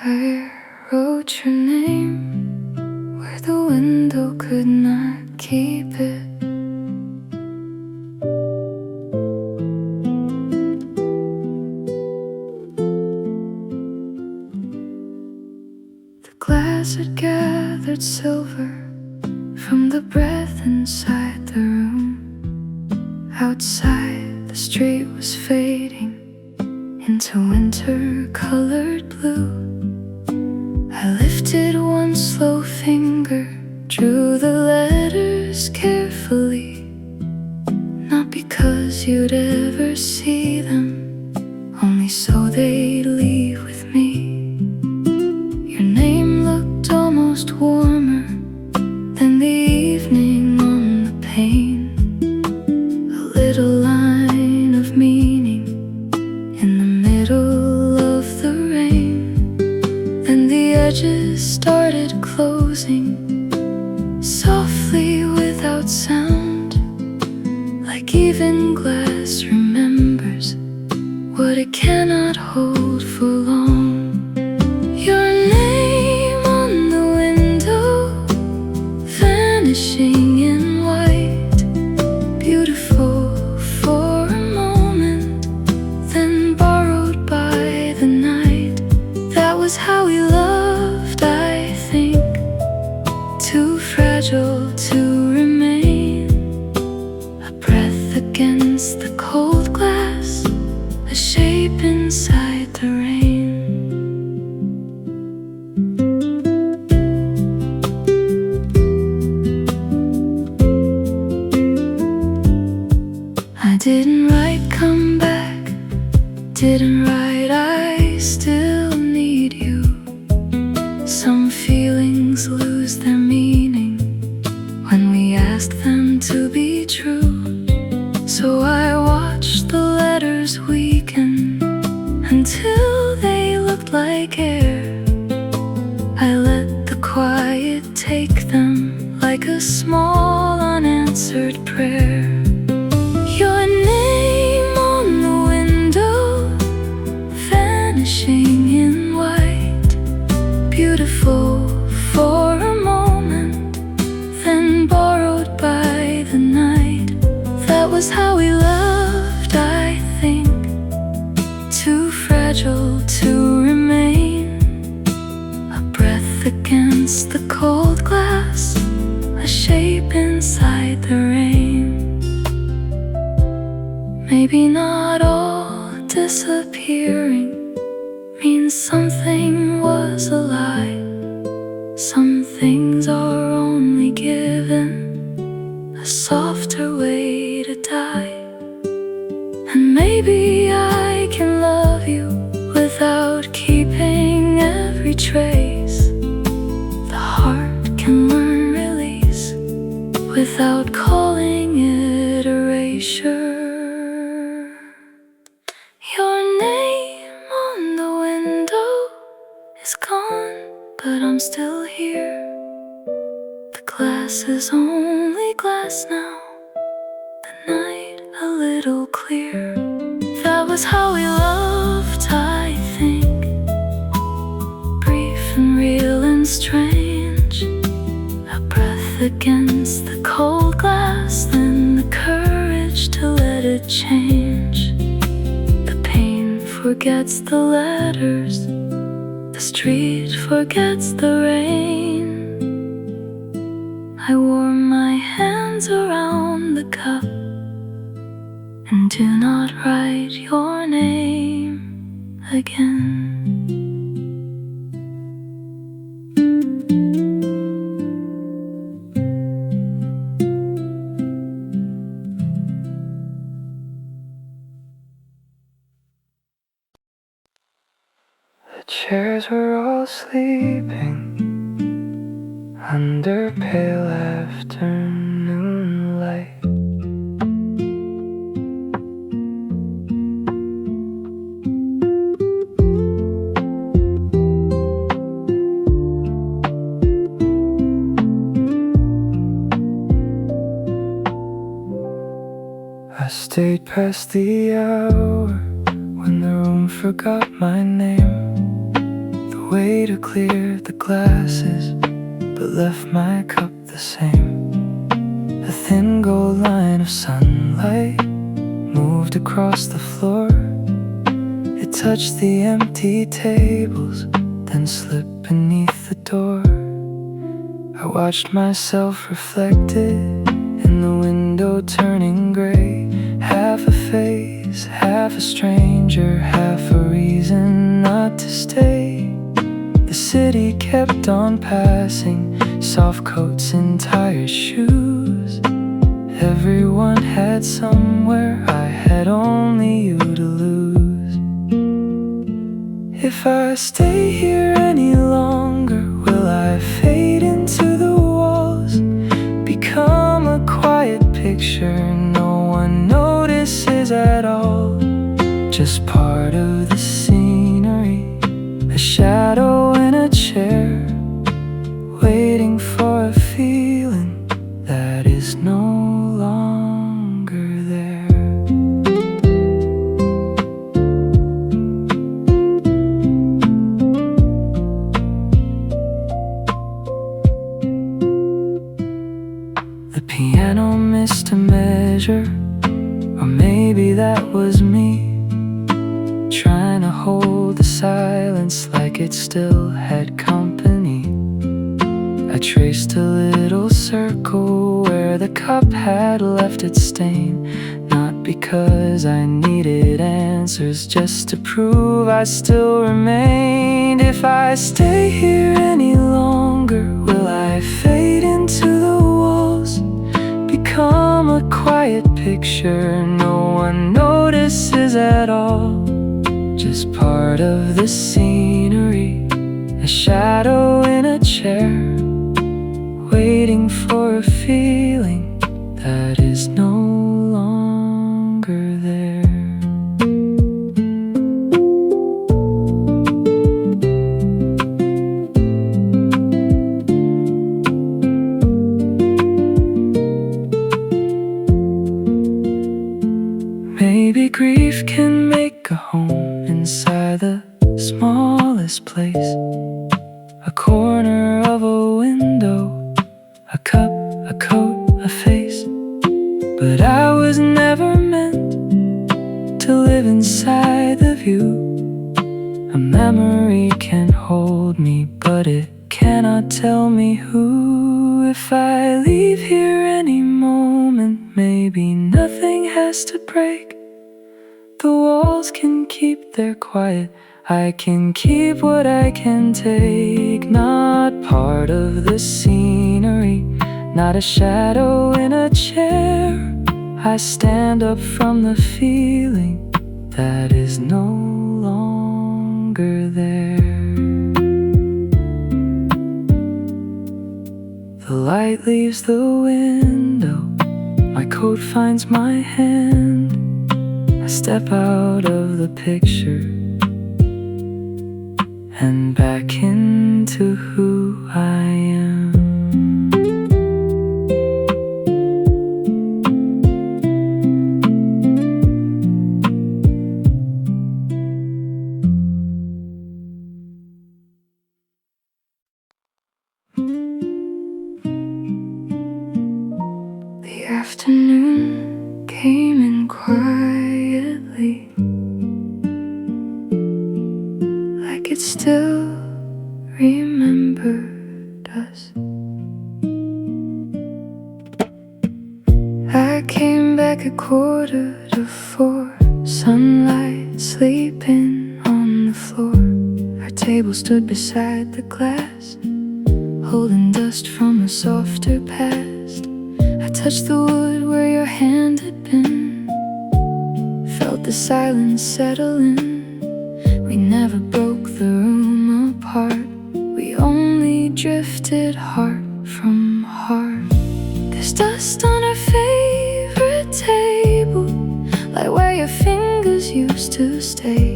I wrote your name where the window could not keep it. The glass had gathered silver from the breath inside the room. Outside, the street was fading into winter-colored blue. I lifted one slow finger, drew the letters carefully, not because you'd ever see them, only so they'd leave with me. Your name looked almost warmer than the evening on the pane, a little line of meaning in the middle of the rain. Then the edges started closing softly without sound, like even glass remembers what it cannot hold for long. Your name on the window, vanishing in white, beautiful for a moment, then borrowed by the night. That was how we loved, I think, too fragile to remain, a breath against the cold glass, a shape inside the rain. I didn't write come back, didn't write I still need you. Some feelings lose their meaning when we ask them to be true. So I watched the letters weaken until they looked like air. I let the quiet take them like a small unanswered prayer. Your name on the window, vanishing in white, beautiful for a moment, then borrowed by the night. That was how we loved, I think, too fragile to remain, a breath against the cold glass, a shape inside the rain. Maybe not all disappearing means something was a lie. Some things are only given a softer way to die. And maybe I can love you without keeping every trace. The heart can learn release without calling it erasure. Your name on the window is gone, but I'm still here. The glass is only glass now, the night a little clear. That was how we loved, I think, brief and real and strange, a breath against the cold glass, then the courage to let it change. The pain forgets the letters, the street forgets the rain. I warm my hands around the cup and do not write your name again. The chairs were all sleeping under pale afternoon light. I stayed past the hour when the room forgot my name. The way to clear the glasses, but left my cup the same. A thin gold line of sunlight moved across the floor. It touched the empty tables, then slipped beneath the door. I watched myself reflected in the window turning gray. Half a face, half a stranger, half a reason not to stay. The city kept on passing, soft coats and tired shoes. Everyone had somewhere, I had only you to lose. If I stay here any longer, will I fade into the walls? Become a quiet picture no one notices at all. Just part of the scenery, a shadow in a chair, waiting for a feeling that is no longer there. The piano missed a measure, or maybe that was me, trying to hold the silence like it still had company. I traced a little circle where the cup had left its stain, not because I needed answers, just to prove I still remained. If I stay here any longer, will I fade into the walls? Become a quiet picture no one notices at all. Just part of the scenery, a shadow in a chair, waiting for a feeling that is no longer there. Maybe grief can make a home inside the smallest place, a corner of a window, a cup, a coat, a face. But I was never meant to live inside the view. A memory can hold me, but it cannot tell me who. If I leave here any moment, maybe nothing has to break. The walls can keep their quiet, I can keep what I can take. Not part of the scenery, not a shadow in a chair. I stand up from the feeling that is no longer there. The light leaves the window, my coat finds my hand. I step out of the picture and back into who I am. The afternoon came in quietly, like it still remembered us. I came back at 3:45, sunlight sleeping on the floor. Our table stood beside the glass, holding dust from a softer past. I touched the wood where your hand had been, felt the silence settle in. We never broke the room apart, we only drifted heart from heart. There's dust on our favorite table, like where your fingers used to stay.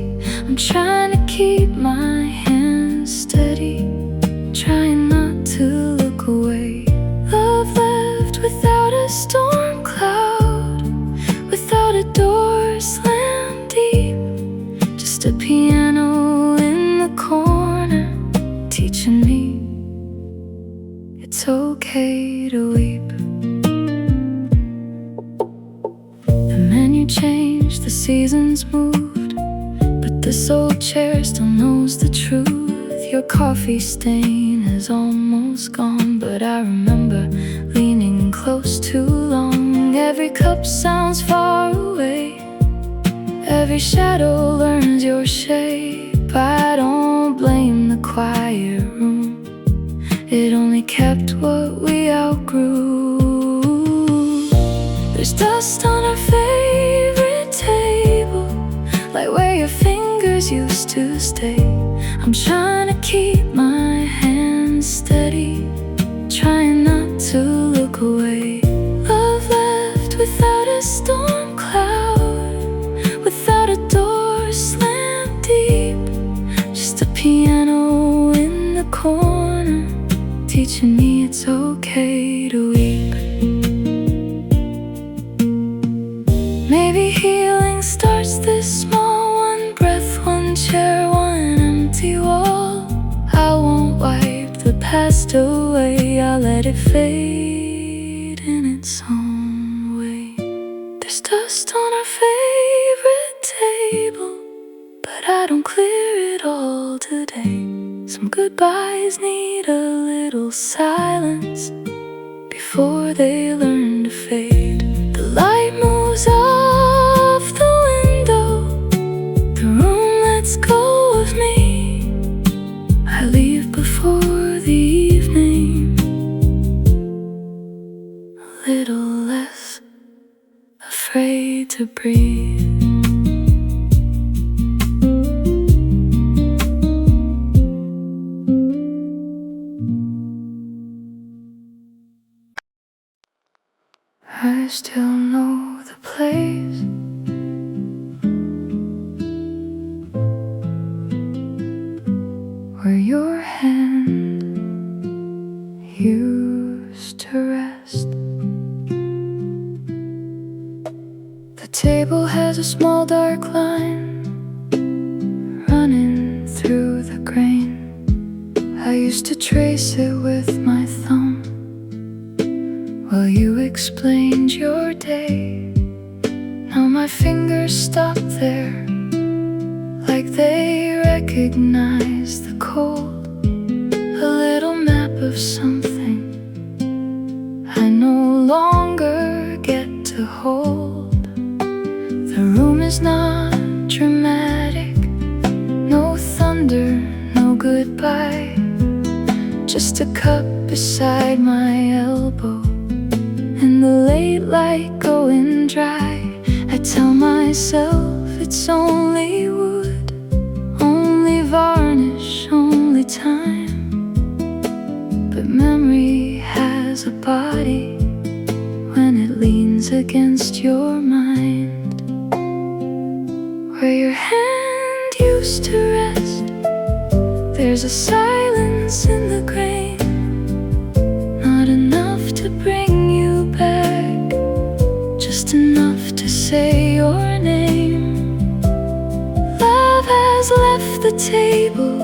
I'm trying to keep my hands steady, trying not to look away. Love left without a storm cloud, without a door slammed deep, just a piano in the corner. there still knows the truth. Your coffee stain is almost gone, but I remember leaning close too long. Every cup sounds far away, every shadow learns your shape. I don't blame the quiet room, it only kept what we outgrew. There's dust on our favorite table, like where your fingers used to stay. I'm trying to keep my hands steady, trying not to look away. Love left without a storm cloud, without a door slammed deep. Just a piano in the corner, teaching me it's okay to weep. Maybe healing starts this small, one breath, one chair, one empty wall. I won't wipe the past away, I'll let it fade in its own way. There's dust on our favorite table, but I don't clear it all today. Some goodbyes need a little silence before they learn to fade. The light moves off the window, the room lets go of me. I leave before the evening, a little less afraid to breathe. I still know the place where your hand used to rest. The table has a small dark line running through the grain. I used to trace it with my thumb while you explained your day. Now my fingers stop there, like they recognize the cold. A little map of something I no longer get to hold. The room is not dramatic, no thunder, no goodbye, just a cup beside my elbow and the late light going dry. I tell myself it's only wood, only varnish, only time. But memory has a body when it leans against your mind. Where your hand used to rest, there's a silence in the grain, not enough to bring you back, just enough to say your name. Love has left the table,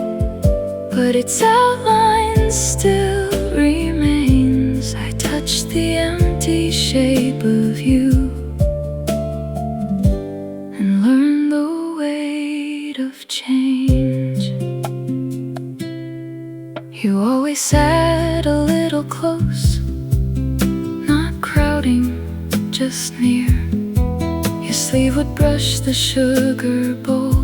but its outline still remains. I touch the empty shape of you and learn the weight of change. You always sat a little close, not crowding, just near. Your sleeve would brush the sugar bowl,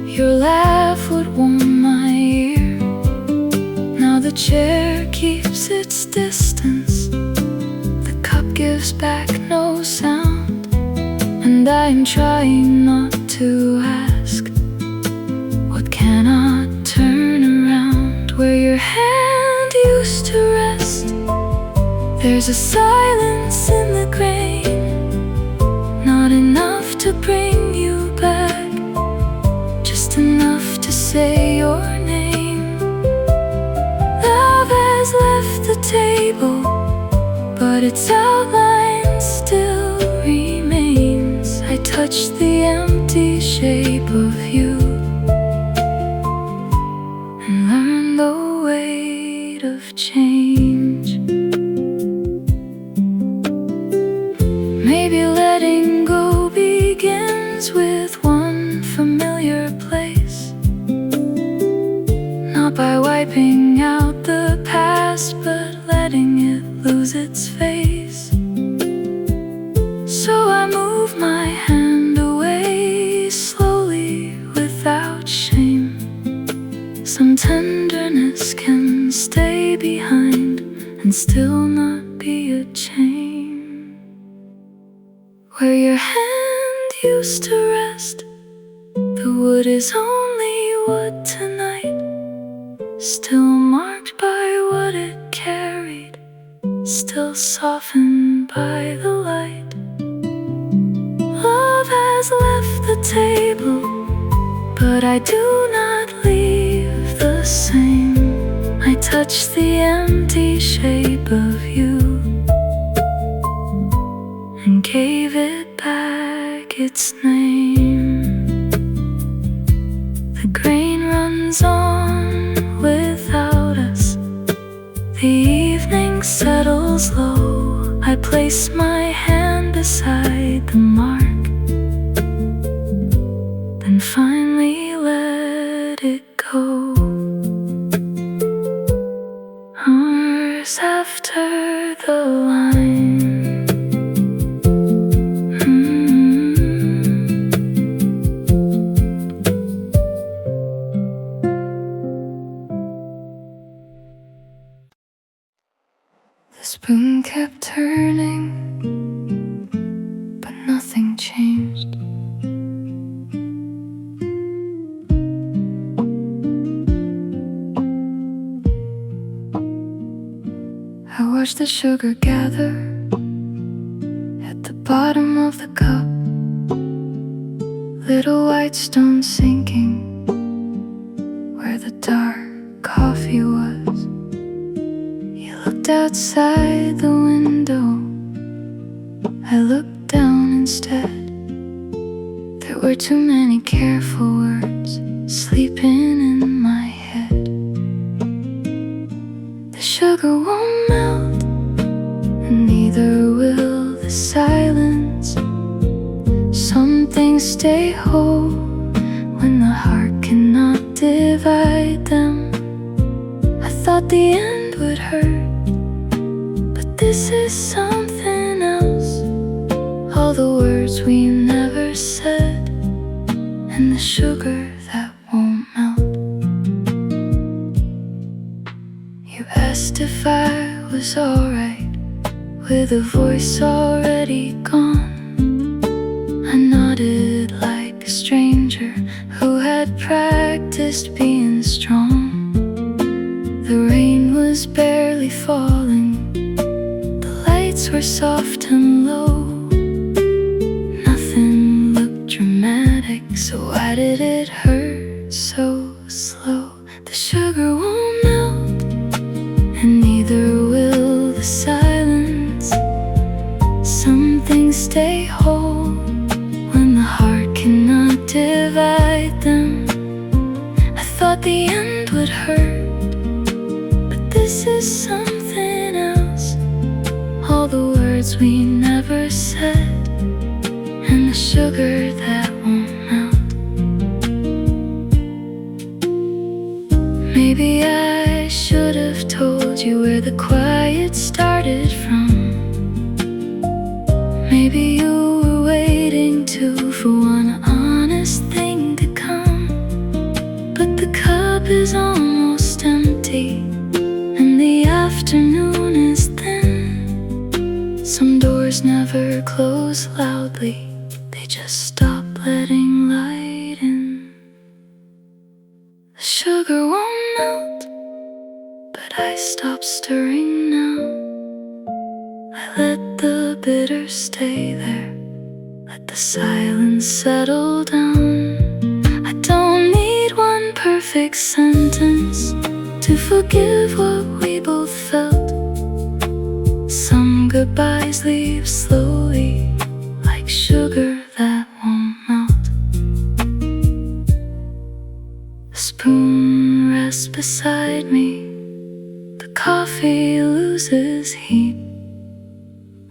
your laugh would warm my ear. Now the chair keeps its distance, the cup gives back no sound, and I'm trying not to ask, what cannot turn around? Where your hand used to rest, there's a silence in the grain, not enough to bring you back, just enough to say your name. Love has left the table, but its outline still remains. I touch the empty shape of you and learn the weight of change. Maybe letting go begins with one familiar place, Not by wiping out the past, but letting it lose its face. So I move my hand away slowly without shame. Some tenderness can stay behind and still not be a chain. Where your hand used to rest, the wood is only wood tonight, still marked by what it carried, still softened by the light. Love has left the table, but I do not leave the same. I touch the empty shape of you and gave it back its name. The grain runs on without us. The evening settles low. I place my hand beside the mark, then finally let it go. Hours after the line, the spoon kept turning, but nothing changed. I watched the sugar gather at the bottom of the cup, little white stones sinking where the dark coffee was. You looked outside the window, I looked down instead. There were too many careful words sleeping in my head. The sugar won't melt, and neither will the silence. Some things stay whole when the heart cannot divide them. I thought the end would hurt, but this is something else. All the words we never said, and the sugar that won't melt. You asked if I was alright, with a voice already gone. I nodded like a stranger who had practiced being strong. The rain was barely falling, the lights were soft and low. Nothing looked dramatic, so why did it hurt so slow? The sugar won't melt, and neither will the silence. Some things stay whole when the heart cannot divide them. I thought the end would hurt, but this is something else. All the words we never said, and the sugar that won't melt. Maybe I should have told you where the quiet started from. Maybe you were waiting too for one honest thing to come. But the cup is almost empty, and the afternoon is thin. Some doors never close loudly, they just stop letting light in. The sugar won't melt, but I stop stirring now. I let the bitter stay there, let the silence settle down. I don't need one perfect sentence to forgive what we both felt. Some goodbyes leave slowly, like sugar that won't melt. The spoon rests beside me, the coffee loses heat.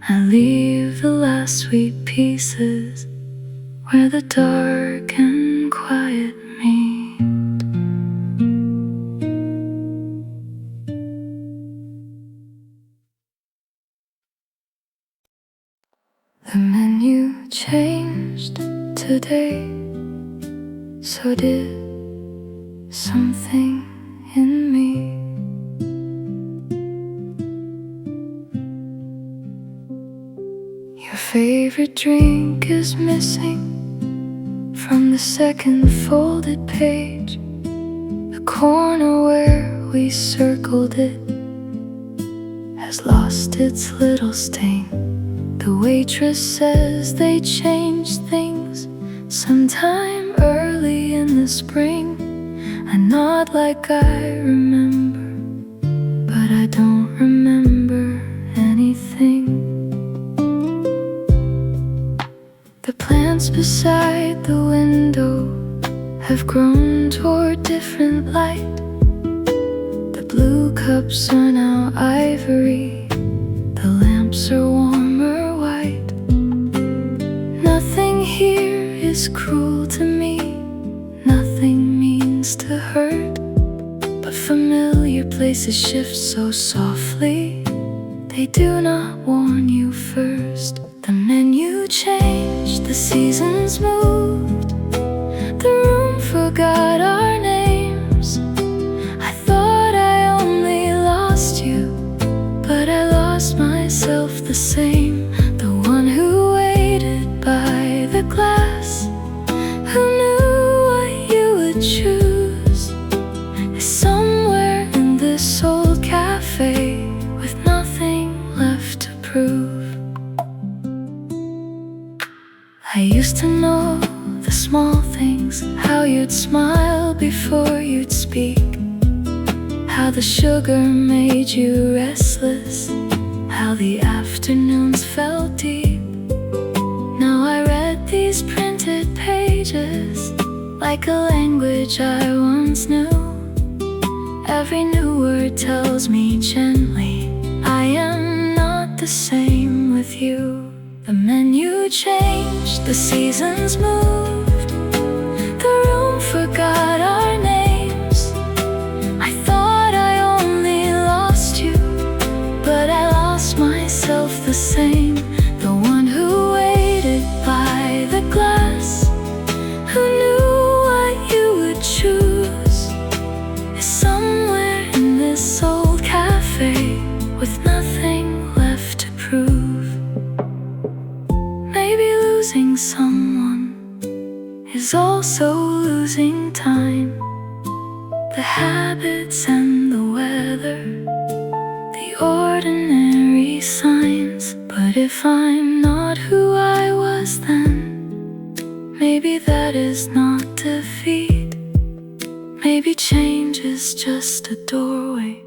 I leave the last sweet pieces where the dark and quiet meet. did something in me. Your favorite drink is missing from the second folded page. The corner where we circled it has lost its little stain. The waitress says they change things sometime early in the spring. I nod like I remember, but I don't remember anything. The plants beside the window have grown toward different light. The blue cups are now ivory, the lamps are warmer white. Nothing here is cruel to me, nothing means to hurt, but familiar places shift so softly, they do not warn you first. The menu changed, the seasons moved, the room forgot our names. I thought I only lost you, but I lost myself the same. The one who waited by the glass, who knew what you would choose, is somewhere in this old cafe with nothing left to prove. I used to know the small things, how you'd smile before you'd speak, how the sugar made you restless, how the afternoons felt deep. Now I read these printed pages like a language I once knew. Every new word tells me gently, I am not the same with you. The menu changed, the seasons moved, the room forgot our names. I thought I only lost you, but I lost myself the same. The one who waited by the glass, who knew what you would choose, is somewhere in this old cafe with nothing left to prove. Maybe losing someone is also losing time, the habits and the weather, the ordinary signs. But if I'm not who I was then, maybe that is not defeat. Maybe change is just a doorway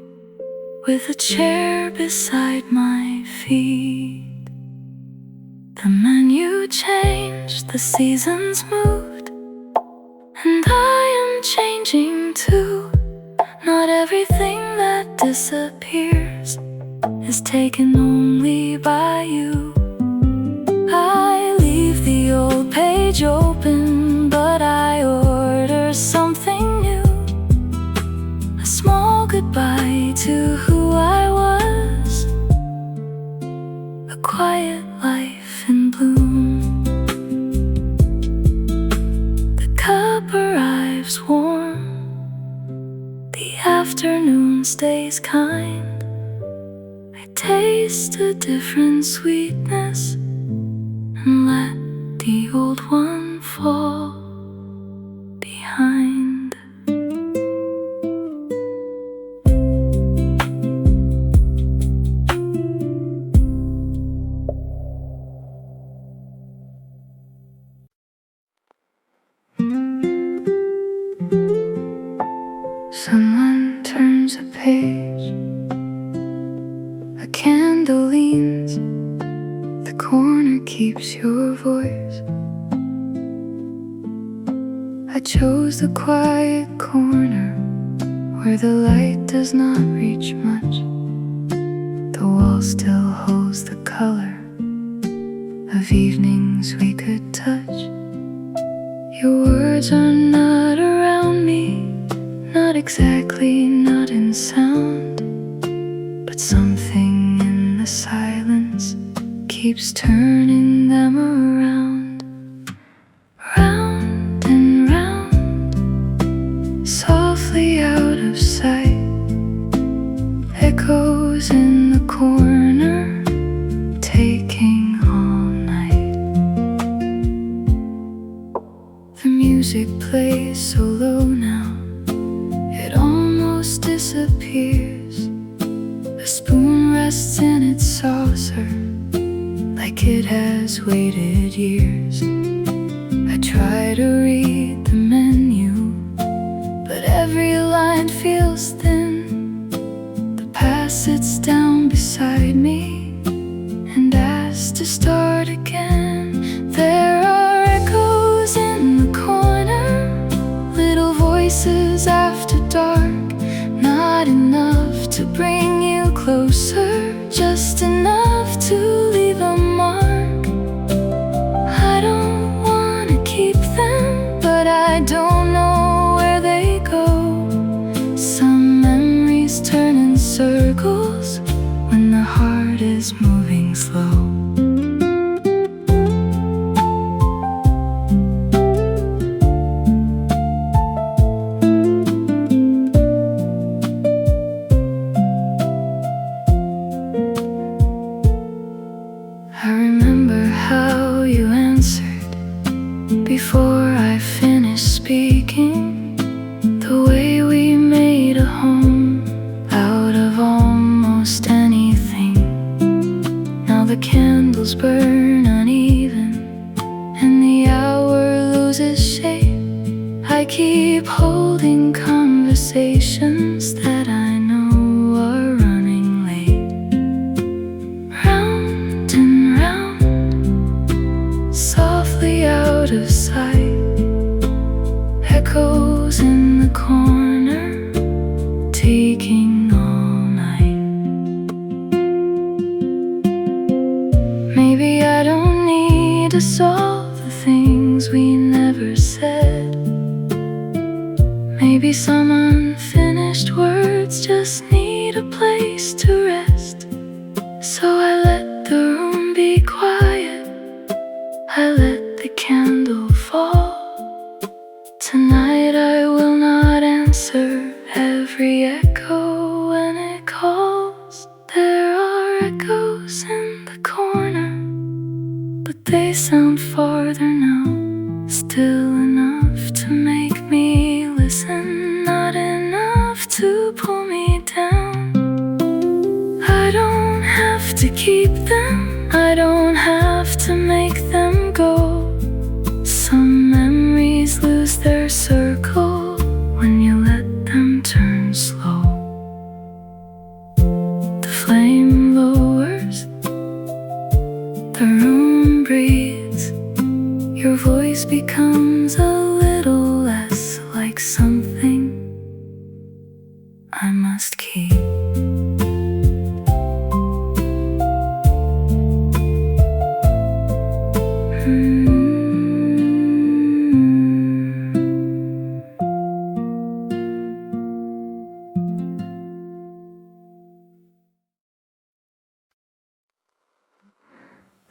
with a chair beside my feet. The menu changed, the seasons moved, and I am changing too. Not everything that disappears is taken only by you. I leave the old page open, but I order something new. A small goodbye to who I was, a quiet life in bloom. The cup arrives warm, the afternoon stays kind. I taste a different sweetness and let the old one fall behind. Someone turns a page, a candle leans, the corner keeps your voice. I chose the quiet corner where the light does not reach much. The wall still holds the color of evenings we could touch. Your words are not around me, not exactly, not in sound, but something in the silence keeps turning them around. Round and round, of sight. Echoes in the corner, taking all night. The music plays so low now, it almost disappears. A spoon rests in its saucer, like it has waited years. I try to read the menu, but every line feels thin. The past sits down beside me and asks to start again. There are echoes in the corner, little voices after dark. Not enough to bring you closer, just enough to leave a mark. I don't wanna keep them, but I don't know where they go. Some memories turn in circles when the heart is moving slow. I remember how you answered before I finished speaking, the way we made a home out of almost anything. Now the candles burn uneven and the hour loses shape. I keep holding conversations that I know are running late. Round and round, softly out of sight. Echoes in the corner, taking all night. Maybe I don't need to solve the things we never said. Maybe some unfinished words just need a place to rest. So I let the room be quiet, I let the candle fall. Tonight I will not answer every echo when it calls. There are echoes in the corner, but they sound farther now. Still enough to make me listen, not enough to pull me down. I don't have to keep them, I don't have to make them go. Some memories lose their circle when you let them turn slow. The flame lowers, the room breathes. Your voice becomes a little less like something I must keep.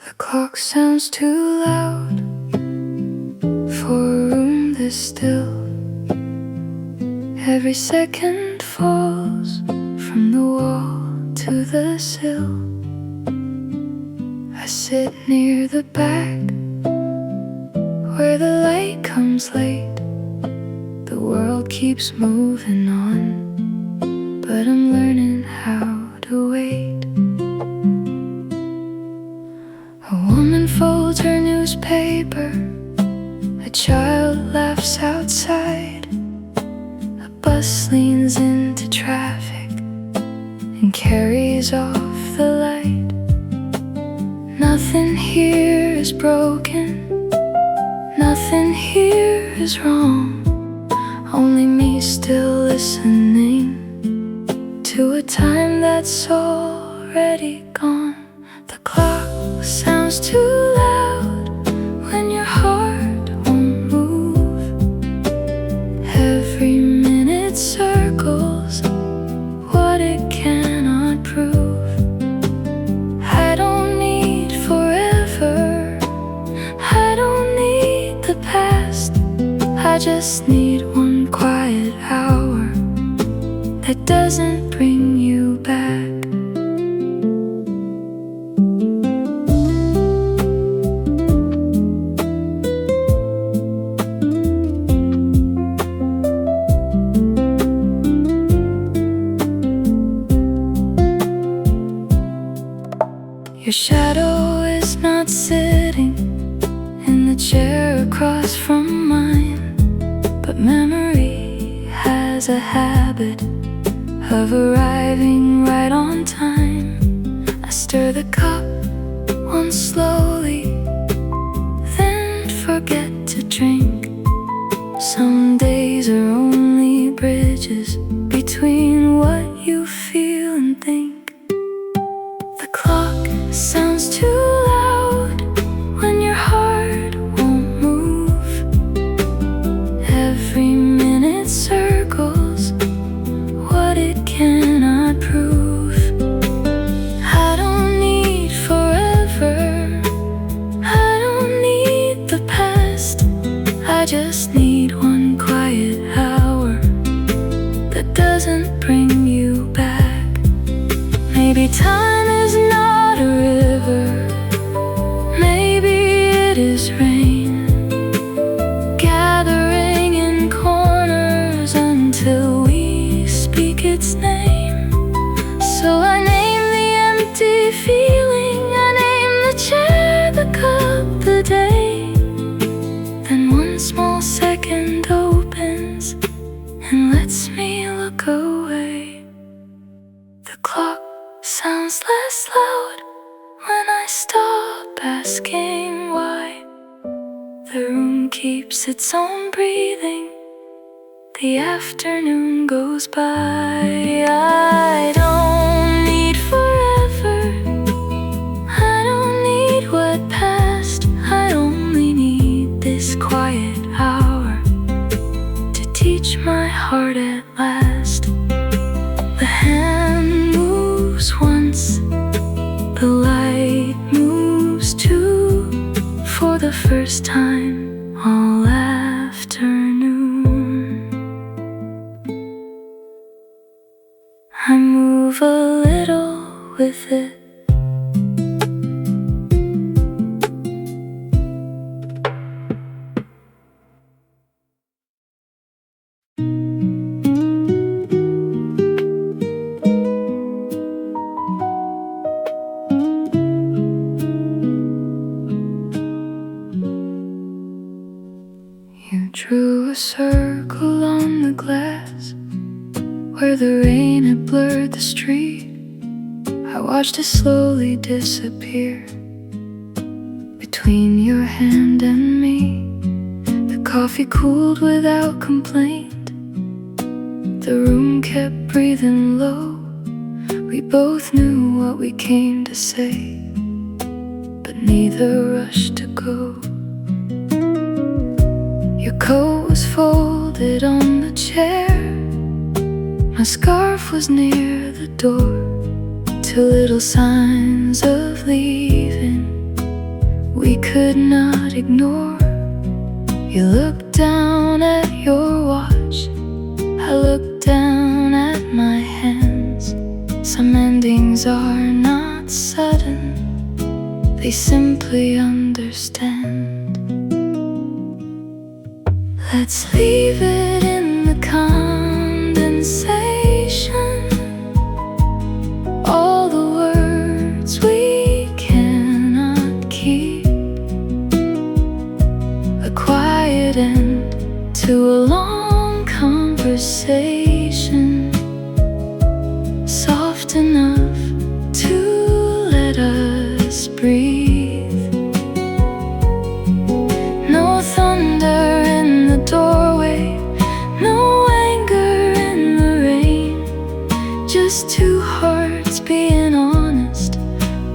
The clock sounds too loud for a room this still. Every second falls from the wall to the sill. I sit near the back where the light comes late. The world keeps moving on, but I'm learning how to wait. A woman folds her newspaper, a child laughs outside, a bus leans into traffic and carries off the light. Nothing here is broken, nothing here is wrong, only me still listening to a time that's already gone. The clock sounds too loud when your heart won't move. Every minute circles what it cannot prove. I don't need forever, I don't need the past. I just need one quiet hour that doesn't bring you back. Your shadow is not sitting in the chair across from mine, but memory has a habit of arriving right on time. I stir the cup once slowly, then forget to drink. Some days are only bridges between what you feel and think. The clock sounds too loud when your heart won't move. Every minute circles what it cannot prove. I don't need forever, I don't need the past. I just need one quiet hour that doesn't bring you back. Maybe time is not a river, maybe it is rain, gathering in corners until we speak its name. So I name the empty feeling, I name the chair, the cup, the day. Then one small second opens and lets me look away. The clock sounds less loud when I stop asking why. The room keeps its own breathing, the afternoon goes by. I don't need forever, I don't need what passed. I only need this quiet hour to teach my heart at last. The hand moves once, the light moves too, for the first time all afternoon. I move a little with it. You drew a circle on the glass where the rain had blurred the street. I watched it slowly disappear between your hand and me. The coffee cooled without complaint, the room kept breathing low. We both knew what we came to say, but neither rushed to go. Your coat was folded on the chair, my scarf was near the door. Two little signs of leaving we could not ignore. You looked down at your watch, I looked down at my hands. Some endings are not sudden, they simply understand. Let's leave it in the condensation, all the words we cannot keep. A quiet end to a long conversation, soft enough to let us breathe. No thunder in the doorway, no anger in the rain, just two hearts being honest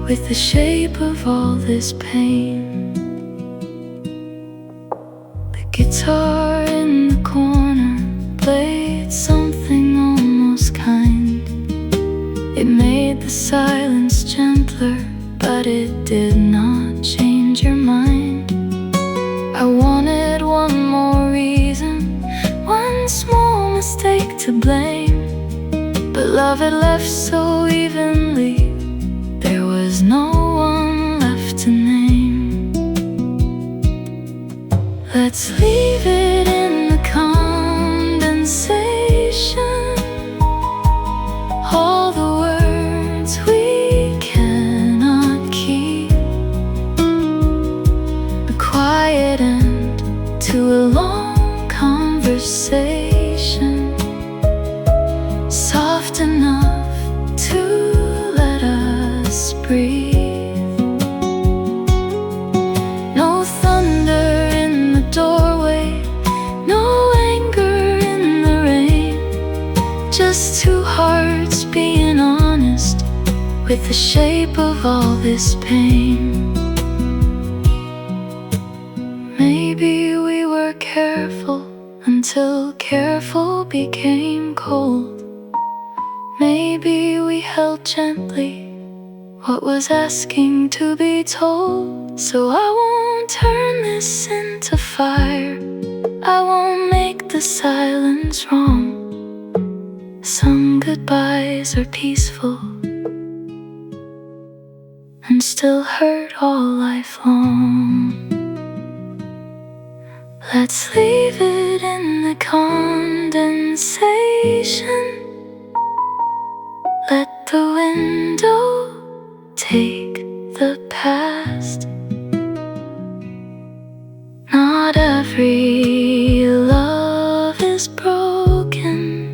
with the shape of all this pain. The guitar in the corner played something almost kind. It made the silence gentler, but it did not change your mind. I wanted one more reason, one small mistake to blame, but love had left so evenly, there was no one left to name. Let's leave it in the condensation, all the words we cannot keep, the quiet end to a long conversation, soft enough to let us breathe. No thunder in the doorway, no anger in the rain, just two hearts being honest with the shape of all this pain. Maybe we were careful until careful became cold. Maybe we held gently what was asking to be told. So I won't turn this into fire, I won't make the silence wrong. Some goodbyes are peaceful and still hurt all life long. Let's leave it in the condensation, let the window take the past. Not every love is broken,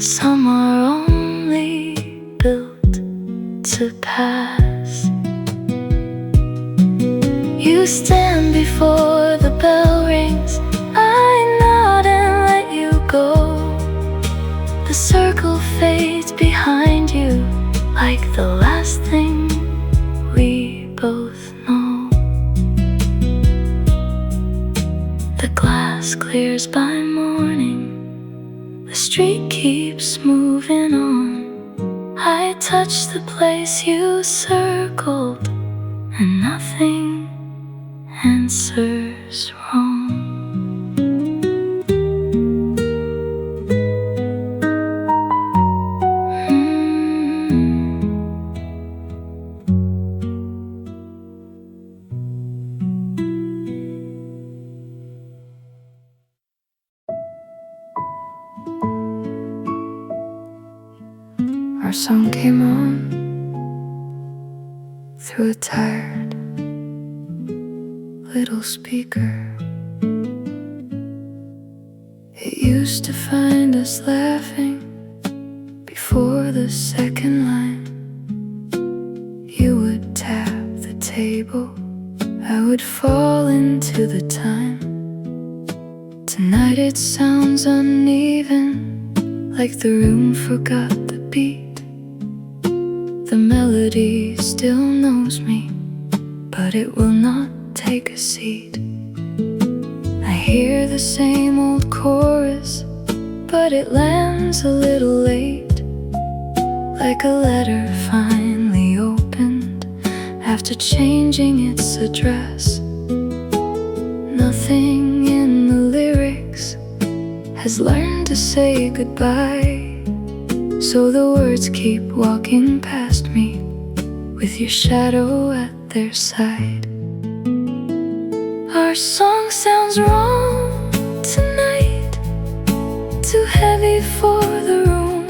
some are only built to pass. You stand before the bell rings, I nod and let you go. The circle fades behind you like the last thing we both know. The glass clears by morning, the street keeps moving on. I touch the place you circled, and nothing answers wrong. Our song came on through a tired little speaker. It used to find us laughing before the second line. You would tap the table, I would fall into the time. Tonight it sounds uneven, like the room forgot the beat. The melody still knows me, but it will not take a seat. I hear the same old chorus, but it lands a little late, like a letter finally opened after changing its address. Nothing in the lyrics has learned to say goodbye, so the words keep walking past me with your shadow at their side. Our song sounds wrong tonight, too heavy for the room.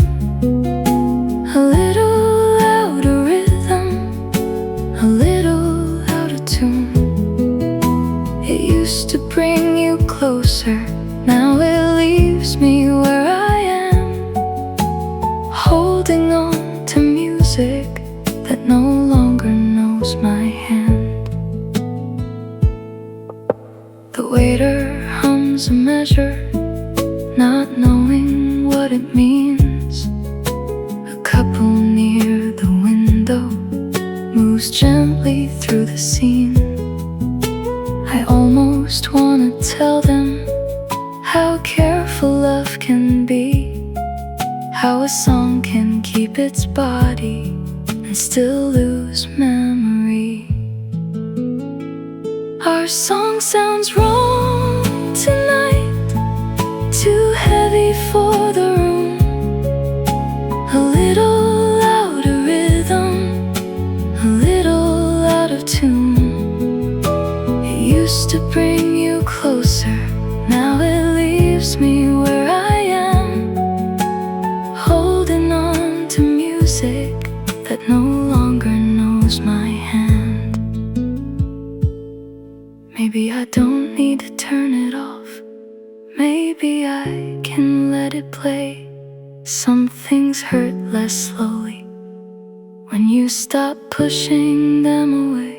A little out of rhythm, a little out of tune. It used to bring you closer, now it leaves me where I am, holding on to music that no longer knows my hand. The waiter hums a measure, not knowing what it means. A couple near the window moves gently through the scene. I almost wanna tell them how careful love can be, how a song can keep its body and still lose memory. Our song sounds wrong tonight, too heavy for the room. it play. Some things hurt less slowly when you stop pushing them away.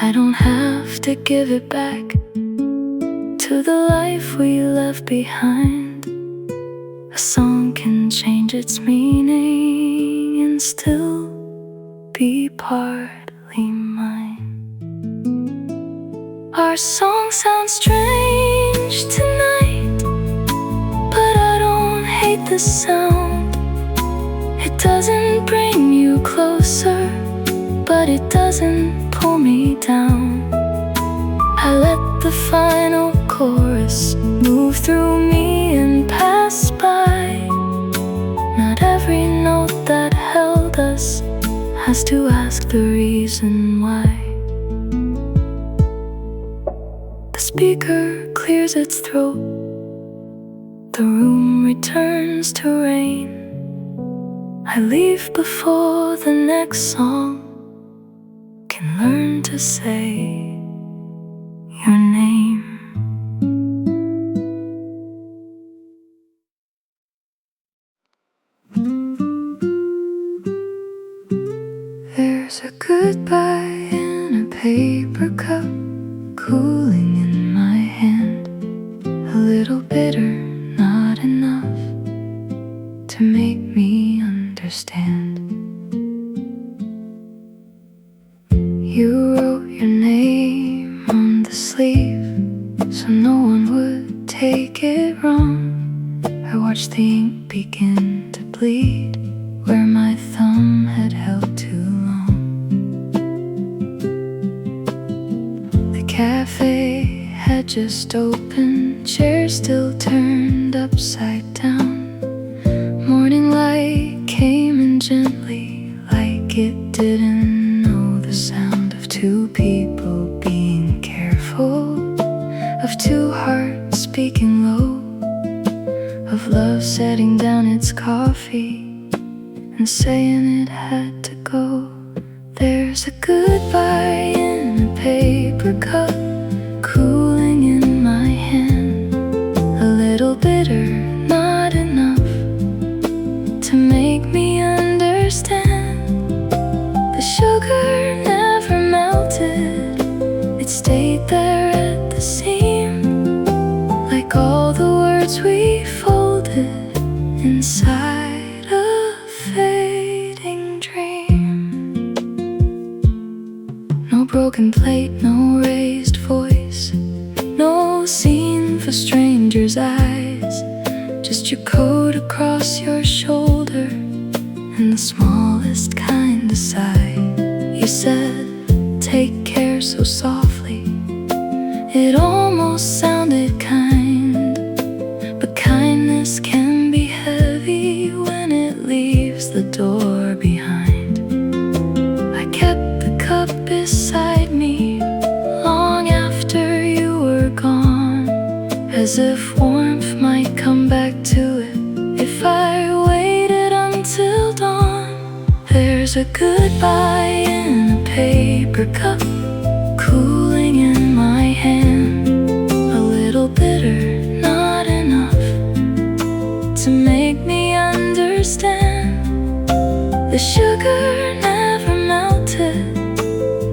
I don't have to give it back to the life we left behind. A song can change its meaning and still be partly mine. Our song sounds strange tonight, but I don't hate the sound. It doesn't bring you closer, but it doesn't pull me down. I let the final chorus move through me and pass by. Not every note that held us has to ask the reason why. The speaker clears its throat, the room returns to rain. I leave before the next song can learn to say your name. There's a goodbye in a paper cup, cooling in my hand. A little bitter, not enough to make me understand. You wrote your name on the sleeve so no one would take it wrong. I watched the ink begin to bleed where my thumb had held too long. The cafe had just opened, chairs still turned upside down. Morning light came in gently, like it didn't know the sound of two people being careful, of two hearts speaking low, of love setting down its coffee and saying it had to go. There's a goodbye in a paper cup, cooling in my hand. A little bitter, not enough to make me understand. The sugar never melted, it stayed there at the seam, like all the words we folded inside a fading dream. No broken plate, no raised voice, no scene for strangers' eyes, just your coat across your shoulder and the smallest kind of sigh. You said, take care so softly, it almost sounded kind, but kindness can be heavy when it leaves the door behind. I kept the cup beside me long after you were gone, as if warmth might come back to it if I waited until dawn. There's a goodbye in a paper cup, cooling in my hand. A little bitter, not enough to make me understand. The sugar never melted,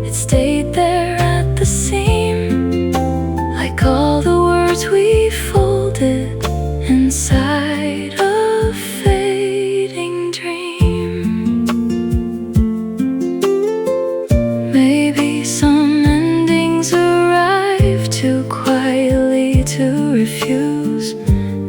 it stayed there at the seam, like all the words we folded inside a fading dream. Maybe some endings arrive too quietly to refuse.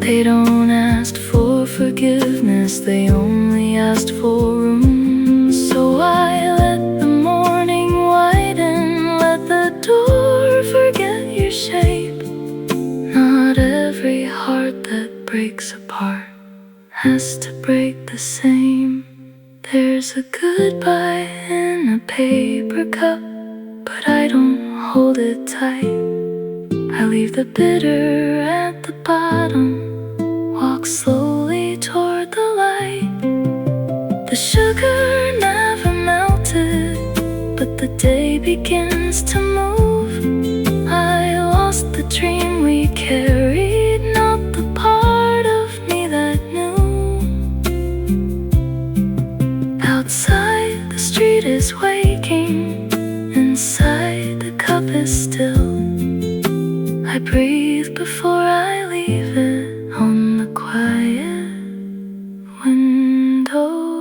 They don't ask for forgiveness, they only asked for room. So I let the morning widen, let the door forget your shape. Not every heart that breaks apart has to break the same. There's a goodbye in a paper cup, but I don't hold it tight. I leave the bitter at the bottom, walk slowly toward the light. The sugar never melted, but the day begins to move. I lost the dream we carried, not the part of quiet windowsill.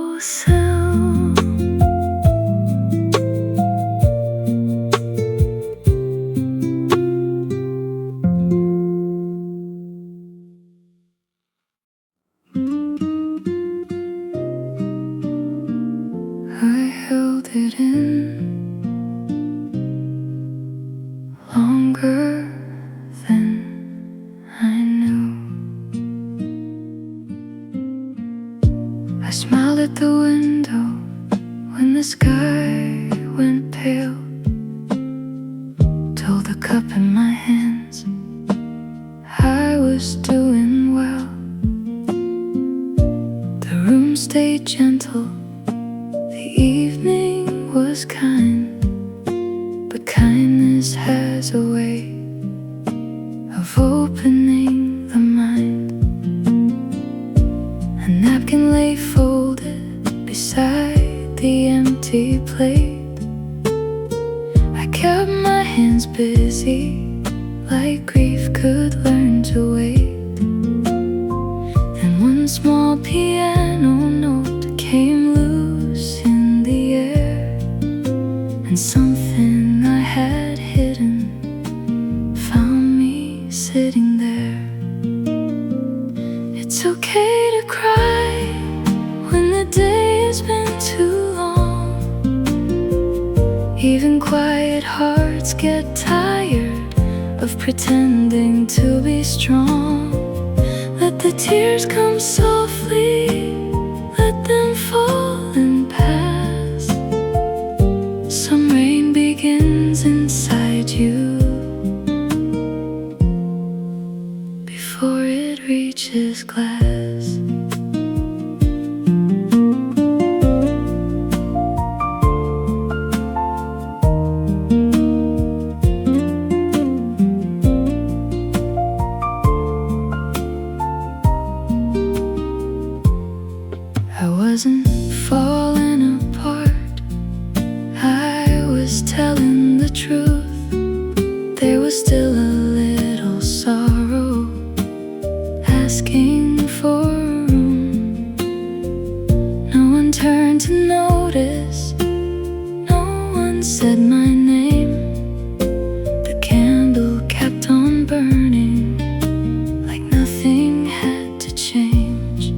I held it in longer than I knew. I smiled at the window when the sky went pale. Told the cup in my hands I was doing well. The room stayed gentle, the evening was kind, but kindness has a way of opening the mind. A napkin lay folded beside the empty plate. I kept my hands busy, like grief could learn to wait. And one small piano note came loose in the air, and something I had hidden found me sitting there. It's okay to cry when the day has been too long. Even quiet hearts get tired of pretending to be strong. Let the tears come softly, let them fall and pass. Some rain begins inside you before it reaches glass. I wasn't falling apart, I was telling the truth. There was still a little sorrow asking for room. No one turned to notice, no one said my name. The candle kept on burning, like nothing had to change.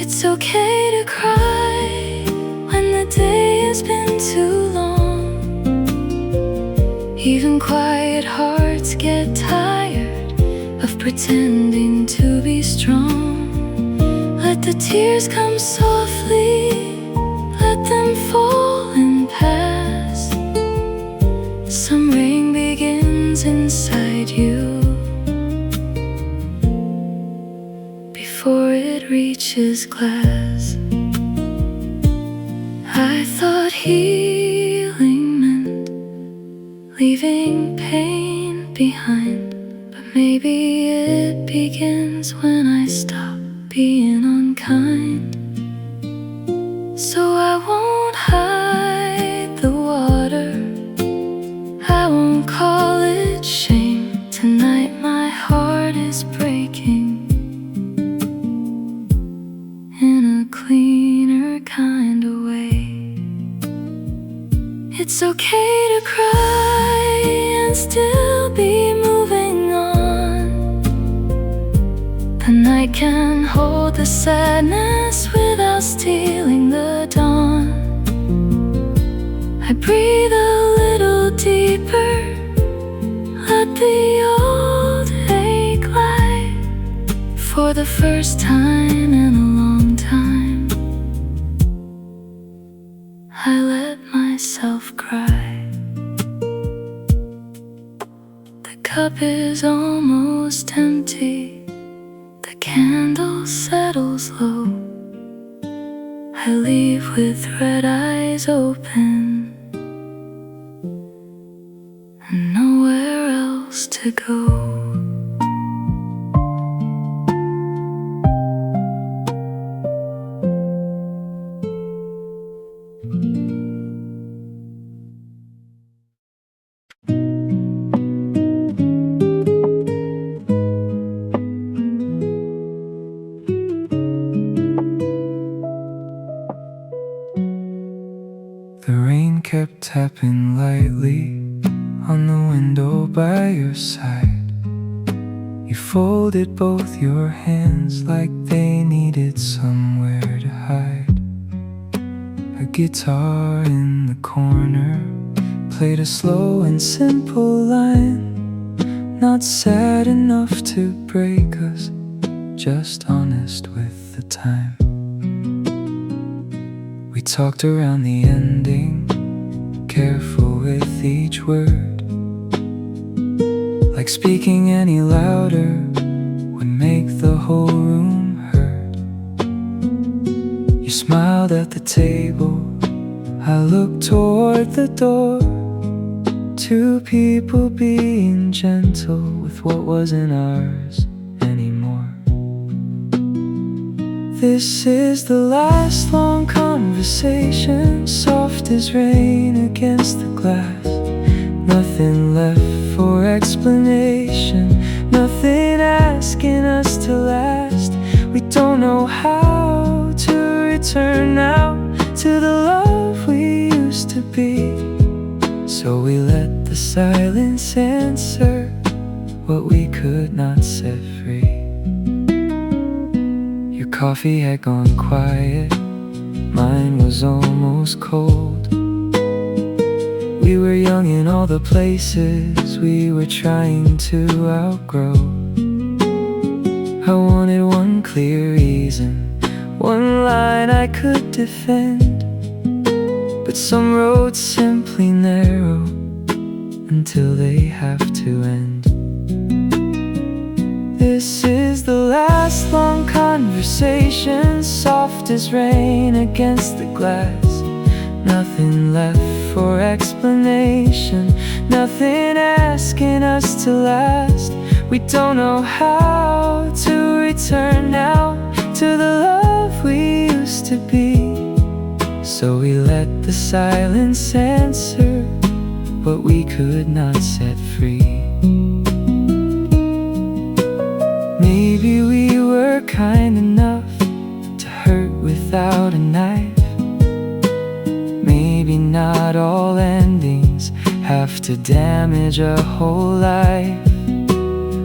It's okay to cry when the day has been too long. Even quiet hearts get tired of pretending to be strong. Let the tears come softly, let them fall and pass. Some rain begins inside you before it reaches glass. I thought healing meant leaving pain behind, but maybe it begins when I stop being unkind. So I won't hide the water, I won't call it shame. Tonight my heart is breaking in a cleaner kind of way. It's okay to cry and still be moving on. The night can hold the sadness without stealing the dawn. I breathe a little deeper, let the old ache lie. For the first time in a long time, I let myself cry. The cup is almost empty, the candle settles low. I leave with red eyes open and nowhere else to go. tapping lightly on the window by your side. You folded both your hands like they needed somewhere to hide. A guitar in the corner played a slow and simple line, not sad enough to break us, just honest with the time. We talked around the ending, careful with each word. Like speaking any louder would make the whole room hurt. You smiled at the table, I looked toward the door. Two people being gentle with what wasn't ours anymore. This is the last long conversation, soft as rain against the glass. Nothing left for explanation, nothing asking us to last. We don't know how to return now to the love we used to be. So we let the silence answer what we could not set free. Your coffee had gone quiet, mine was almost cold. We were young in all the places we were trying to outgrow. I wanted one clear reason, one line I could defend, but some roads simply narrow until they have to end. This is the last long conversation, soft as rain against the glass. Nothing left for explanation, nothing asking us to last. We don't know how to return now to the love we used to be. So we let the silence answer what we could not set free. Maybe we were kind enough to hurt without a knife. Maybe not all endings have to damage a whole life.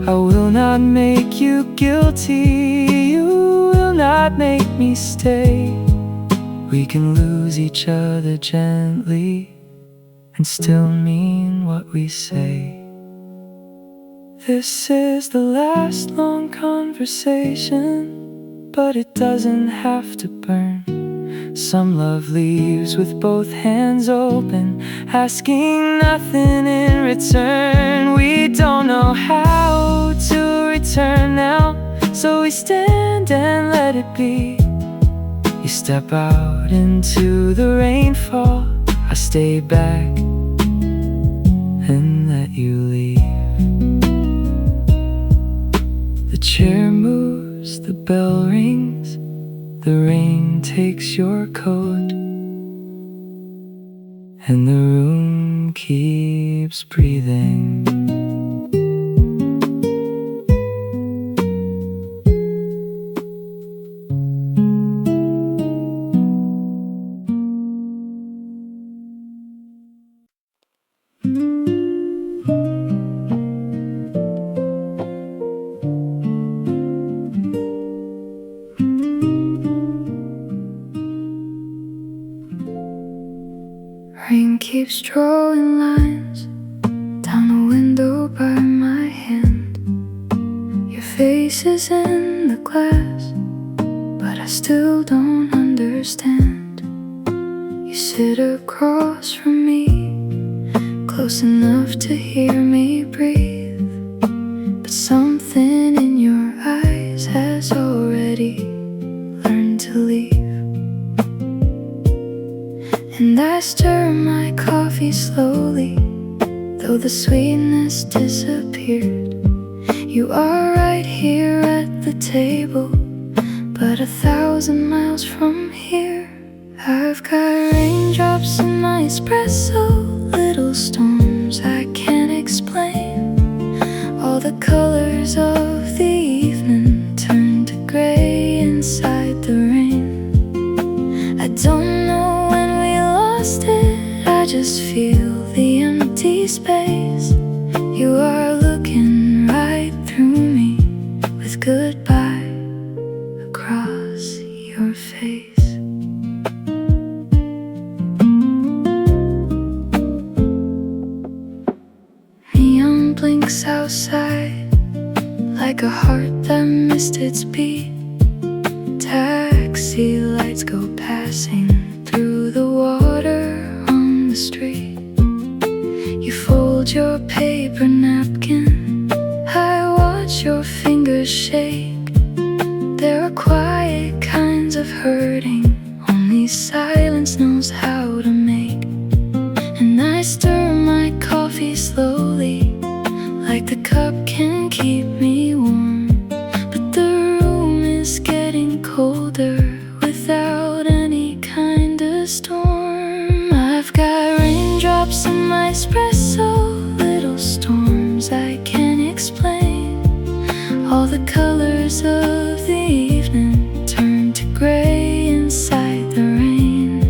I will not make you guilty, you will not make me stay. We can lose each other gently and still mean what we say. This is the last long conversation, but it doesn't have to burn. Some love leaves with both hands open, asking nothing in return. We don't know how to return now, so we stand and let it be. You step out into the rainfall, I stay back and let you leave. The chair moves, the bell rings, the rain takes your coat, and the room keeps breathing. Rain keeps drawing lines down the window by my hand. Your face is in the glass, but I still don't understand. You sit across from me, close enough to hear me breathe, but something in your eyes has already learned to leave. And I stir my coffee slowly, though the sweetness disappeared. You are right here at the table, but 1,000 miles from here. I've got raindrops in my espresso, little storms I can't explain. All the colors of the evening turn to gray inside the rain. I don't know when we lost it, I just feel like a heart that missed its beat. Taxi lights go passing through the water on the street. You fold your paper napkin, I watch your fingers shake. There are quiet kinds of hurting only silence knows how to make. And I stir my coffee slowly, like the cup can keep me warm. But the room is getting colder without any kind of storm. I've got raindrops in my espresso, little storms I can't explain. All the colors of the evening turn to gray inside the rain.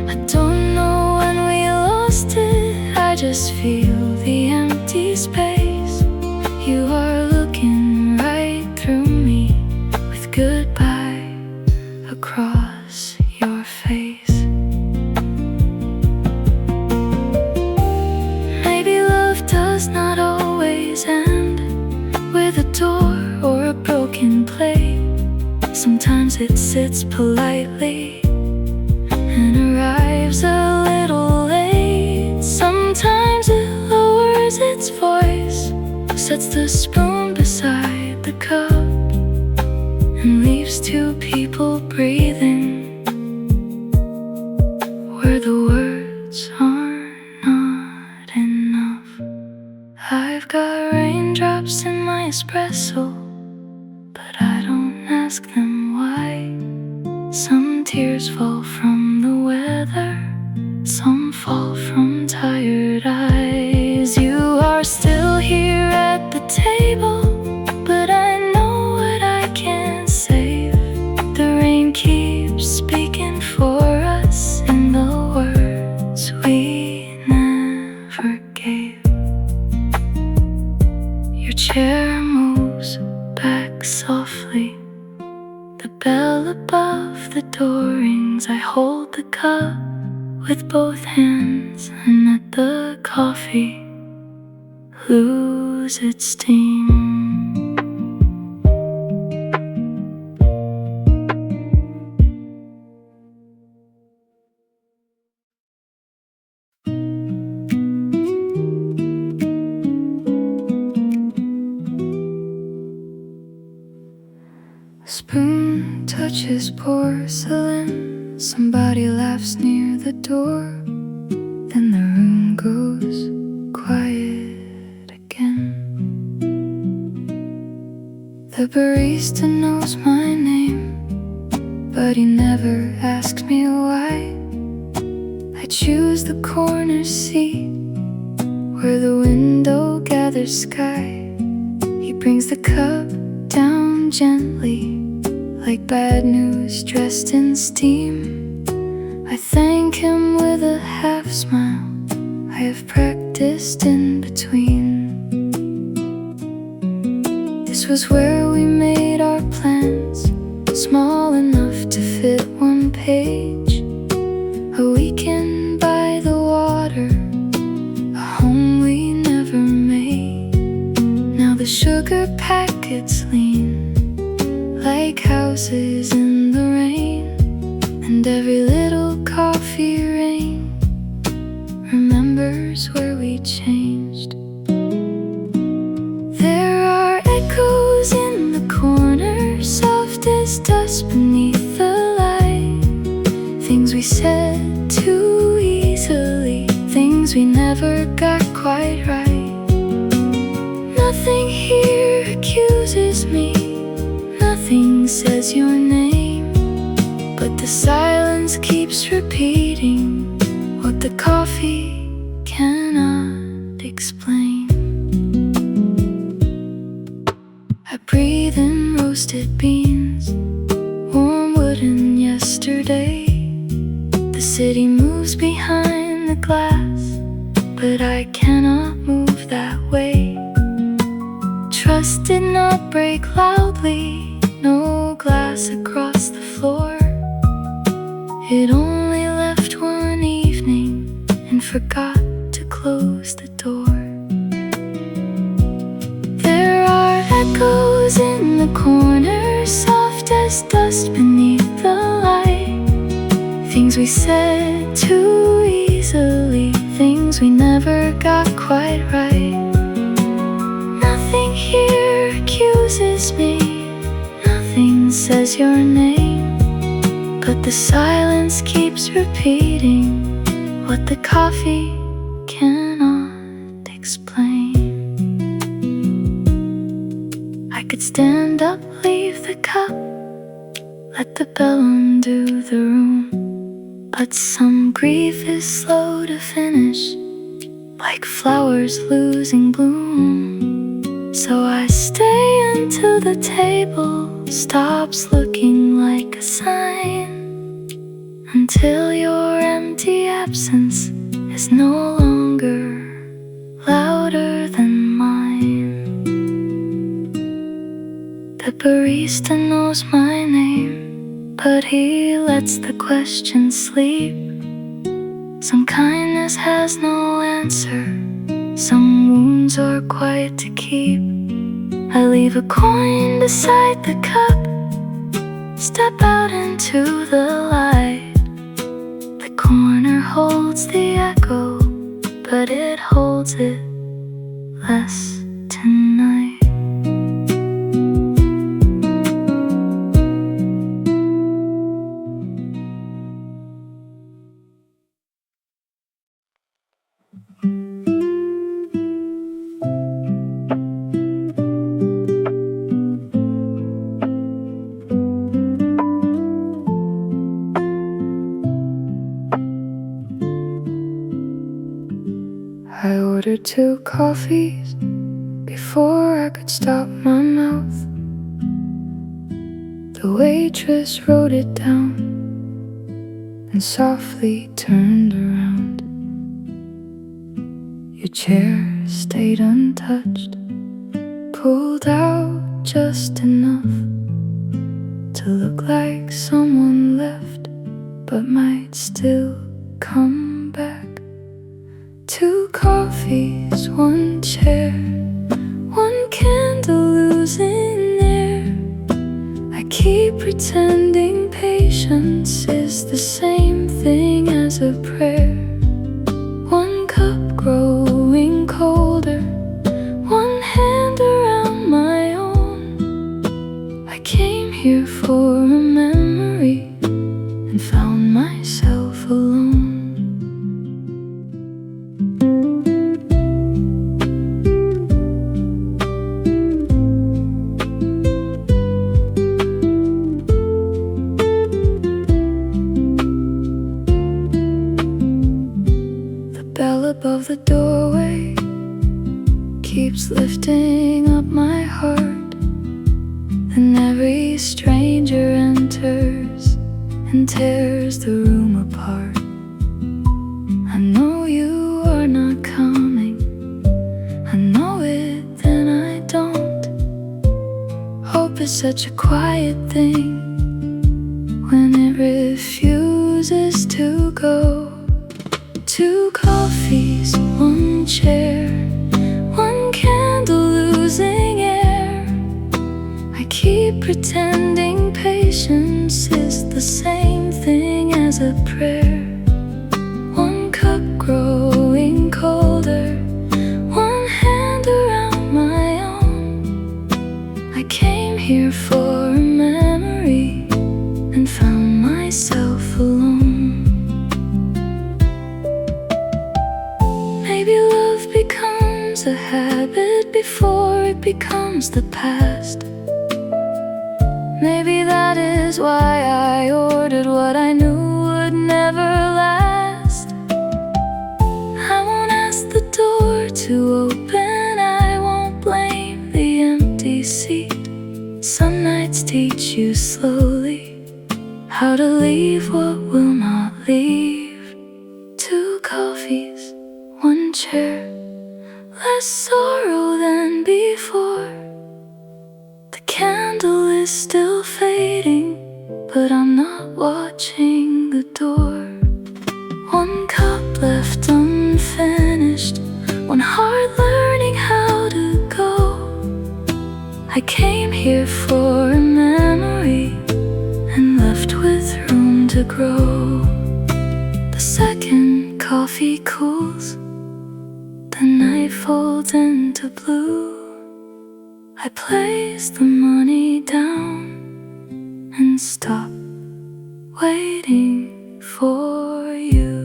I don't know when we lost it, I just feel the empty space. You are looking right through me with goodbye across your face. Maybe love does not always end with a door or a broken plate. Sometimes it sits politely and arrives a little late. Sometimes it lowers its voice, sets the spoon beside the cup, and leaves two people breathing where the words are not enough. I've got raindrops in my espresso, but I don't ask them why. Some tears fall from the weather, some fall from tired eyes. You are still here at the table, but I know what I can't save. The rain keeps speaking for us in the words we never gave. Your chair moves back softly, the bell above the door rings. I hold the cup with both hands and let the coffee lose its steam. A spoon touches porcelain, somebody laughs near the door, then the room goes quiet again. The barista knows my name, but he never asks me why. I choose the corner seat where the window gathers sky. He brings the cup down gently, like bad news dressed in steam. I thank him with a half smile, I have practiced in between. This was where we made our plans, small enough to fit one page. A weekend by the water, a home we never made. Now the sugar packets lean like houses in the rain, and every little coffee rain remembers where we changed. There are echoes in the corner, soft as dust beneath the light. Things we said too easily, things we never got quite right. Nothing here accuses me, nothing says your name, but the silence keeps repeating what the coffee cannot explain. I breathe in roasted beans, warm wooden yesterday. The city moves behind the glass, but I cannot move that way. Trust did not break loudly, no glass across the floor. It only left one evening and forgot to close the door. There are echoes the corner, soft as dust beneath the light. Things we said too easily, things we never got quite right. Nothing here accuses me, nothing says your name, but the silence keeps repeating what the coffee cannot explain. I could stand up, leave the cup, let the bell undo the room, but some grief is slow to finish, like flowers losing bloom. So I stay until the table stops looking like a sign, until your empty absence is no longer louder than mine. The barista knows my name, but he lets the question sleep. Some kindness has no answer, some wounds are quiet to keep. I leave a coin beside the cup, step out into the light. The corner holds the echo, but it holds it less tonight. I ordered 2 coffees before I could stop my mouth. The waitress wrote it down and softly turned around. Your chair stayed untouched, pulled out just enough to look like someone left, but might still come back. 2 coffees, 1 chair, 1 candle losing air. I keep pretending patience is the same thing as a prayer. 1 cup growing colder, 1 hand around my own. I came here for a memory and found myself alone. Above the doorway keeps lifting up my heart, and every stranger enters and tears the room apart. I know you are not coming, I know it, then I don't. Hope is such a quiet thing when it refuses to go. 2 coffees, 1 chair, 1 candle losing air. I keep pretending patience is the same thing as a prayer. 1 cup growing colder, 1 hand around my own. I came here for a memory and found myself alone. Maybe love becomes a habit before it becomes the past. Maybe that is why I ordered what I knew would never last. I won't ask the door to open, I won't blame the empty seat. Some nights teach you slowly how to leave what will not leave. 2 coffees, 1 chair, less sorrow than before. The candle is still fading, but I'm not watching the door. 1 cup left unfinished, 1 heart learning how to go. I came here for to grow. The second coffee cools, the night folds into blue. I place the money down and stop waiting for you.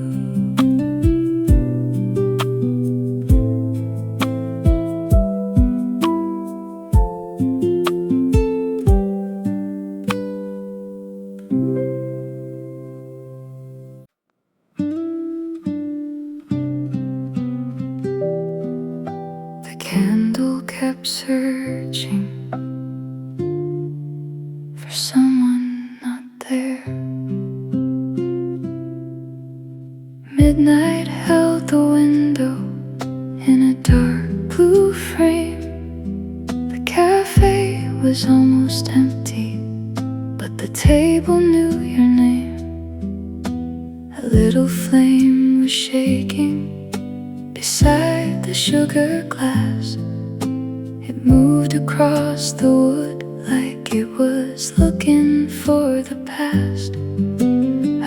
The candle kept searching for someone not there. Midnight held the window in a dark blue frame. The cafe was almost empty, but the table knew your name. A little flame was shaking beside the sugar glass. It moved across the wood like it was looking for the past.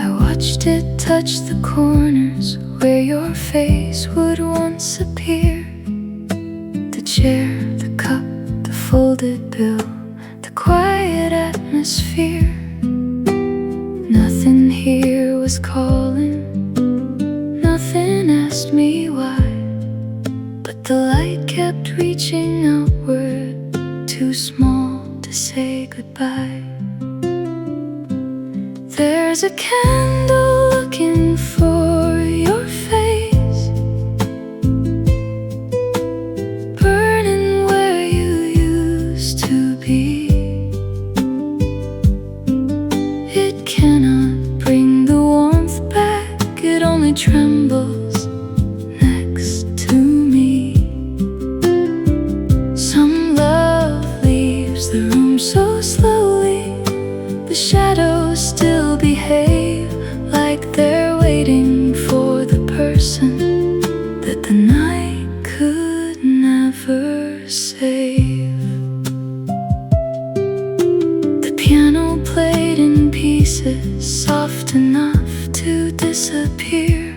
I watched it touch the corners where your face would once appear. The chair, the cup, the folded bill, the quiet atmosphere. Nothing here was calling, nothing asked me why, but the light kept reaching outward, too small to say goodbye. There's a candle looking for your face, burning where you used to be. It cannot bring the warmth back, it only trembles next to me. Some love leaves the room so slowly, the shadows still behave like they're waiting for the person that the night could never save. The piano played in pieces, soft enough to disappear.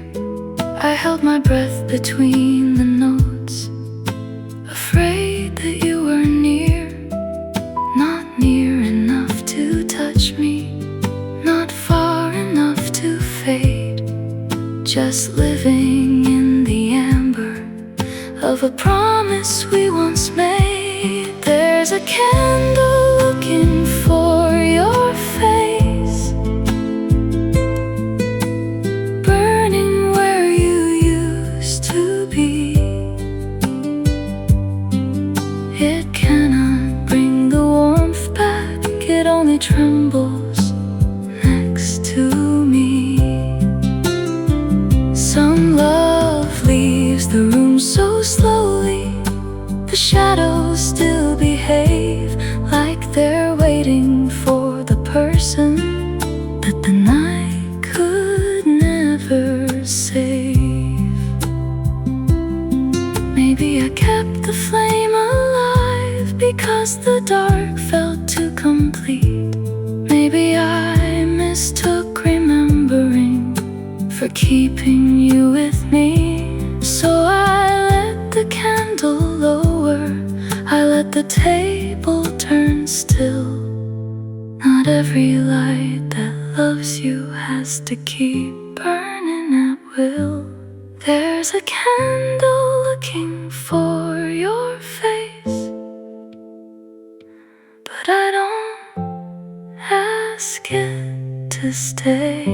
I held my breath between the notes, afraid that you were near. Not near enough to touch me, not far enough to fade. Just living in the amber of a promise we once made. There's a candle looking for your face, burning where you used to be. It cannot bring the warmth back, it only trembles next to me. Some love leaves the room so slowly, the shadows still behave like they're waiting for the person that the night could never save. Maybe I kept the flame alive because the dark felt too complete. Maybe I mistook remembering for keeping you with me. So I let the candle lower, I let the table turn still. Not every light that loves you has to keep burning at will. There's a candle looking for your face, but I don't ask it to stay.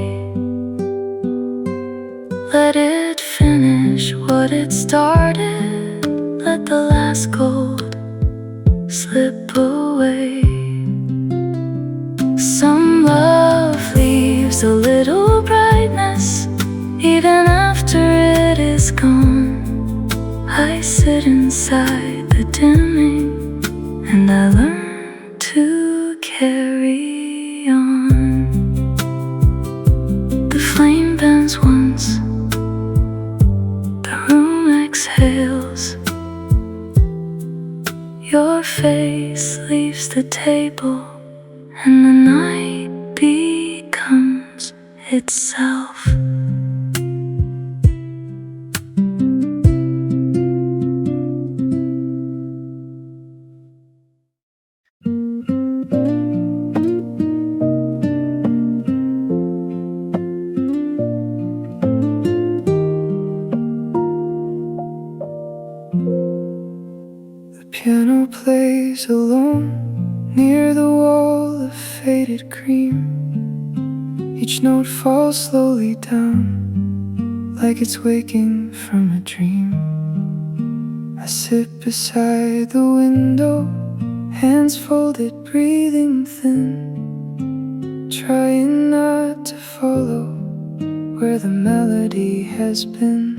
Let it finish what it started, let the last gold slip away. Some love leaves a little brightness even after it is gone. I sit inside the dimming and I learn to carry on. The flame bends once, the room exhales. Your face leaves the table and the night becomes itself. The piano plays alone near the wall of faded cream. Each note falls slowly down, like it's waking from a dream. I sit beside the window, hands folded, breathing thin, trying not to follow where the melody has been.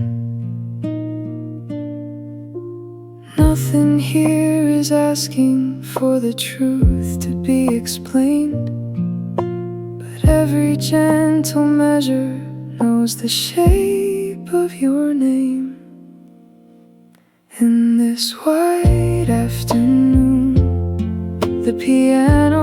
Nothing here is asking for the truth to be explained, but every gentle measure knows the shape of your name. In this white afternoon, the piano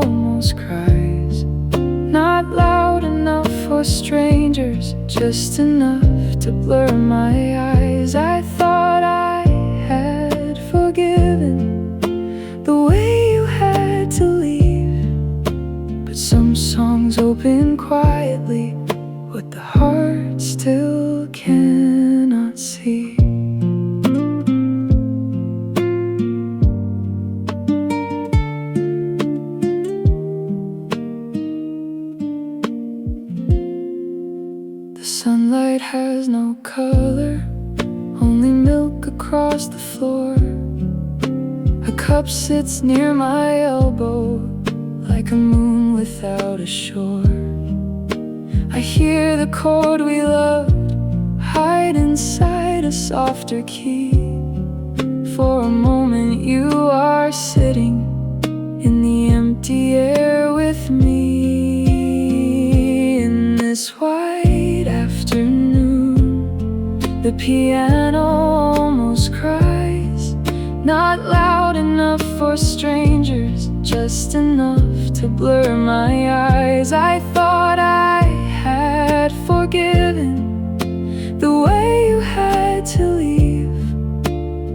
almost cries, not loud enough for strangers, just enough to blur my eyes. I thought I had forgiven the way you had to leave, but some songs open quietly what the heart still cannot see. The sunlight has no color, only milk across the floor. A cup sits near my elbow, like a moon without a shore. I hear the chord we loved hide inside a softer key. For a moment you are sitting in the empty air with me. In this white afternoon, the piano almost cries, not loud enough for strangers, just enough to blur my eyes. I thought I had forgiven the way you had to leave,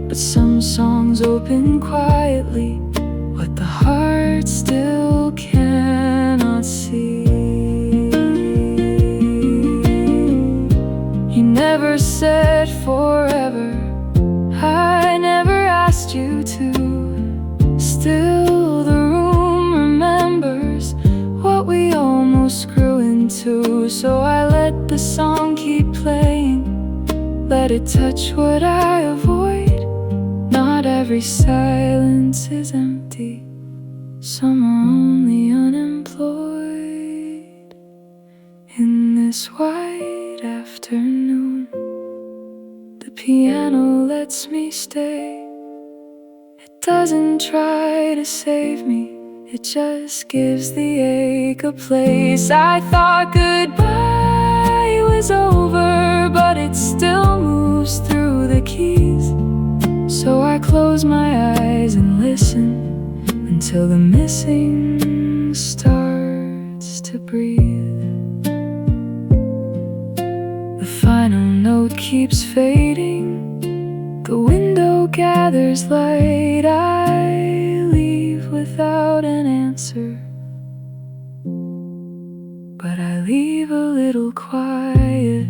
but some songs open quietly what the heart still cannot see. You never said forever, I never asked you to. Still the room remembers what we almost grew into. So I let the song keep playing, let it touch what I avoid. Not every silence is empty, some are only unemployed. In this white afternoon, the piano lets me stay. It doesn't try to save me, it just gives the ache a place. I thought goodbye was over, but it still moves through the keys. So I close my eyes and listen until the missing starts to breathe. The final note keeps fading, the window gathers light. I leave without an answer, but I leave a little quiet.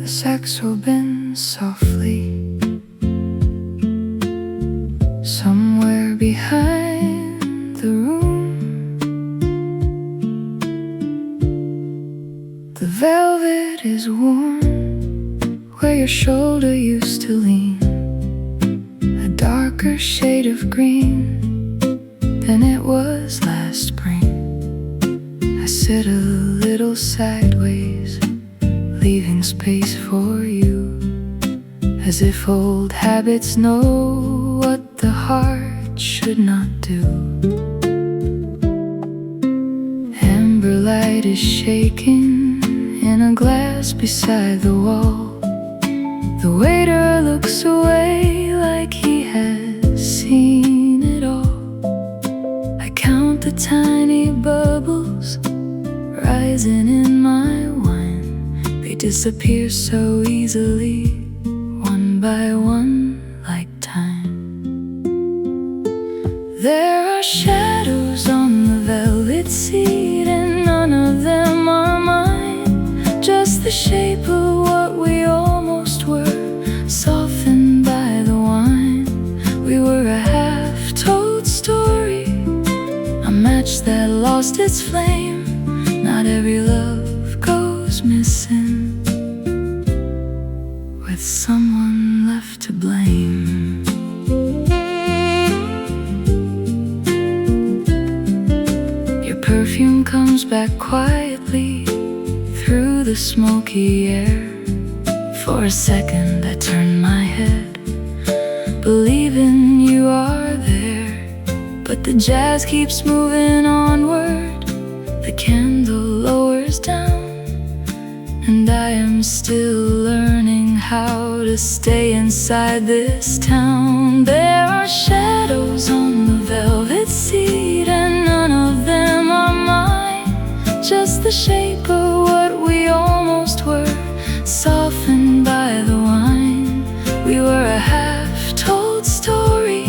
The saxo bends softly somewhere behind the room. The velvet is warm where your shoulder used to lean, a darker shade of green than it was last spring. I sit a little sideways, leaving space for you, as if old habits know what the heart it should not do. Amber light is shaking in a glass beside the wall. The waiter looks away like he has seen it all. I count the tiny bubbles rising in my wine. They disappear so easily, one by one, like time. There are shadows on the velvet seat, and none of them are mine. Just the shape of what we almost were, softened by the wine. We were a half-told story, a match that lost its flame. Not every love goes missing, with someone left to blame. Your perfume comes back quietly through the smoky air. For a second I turn my head, believing you are there. But the jazz keeps moving onward, the candle lowers down, and I am still learning how to stay inside this town. There are shadows on the velvet seat, and none of them are mine. Just the shape of what we almost were, softened by the wine. We were a half-told story,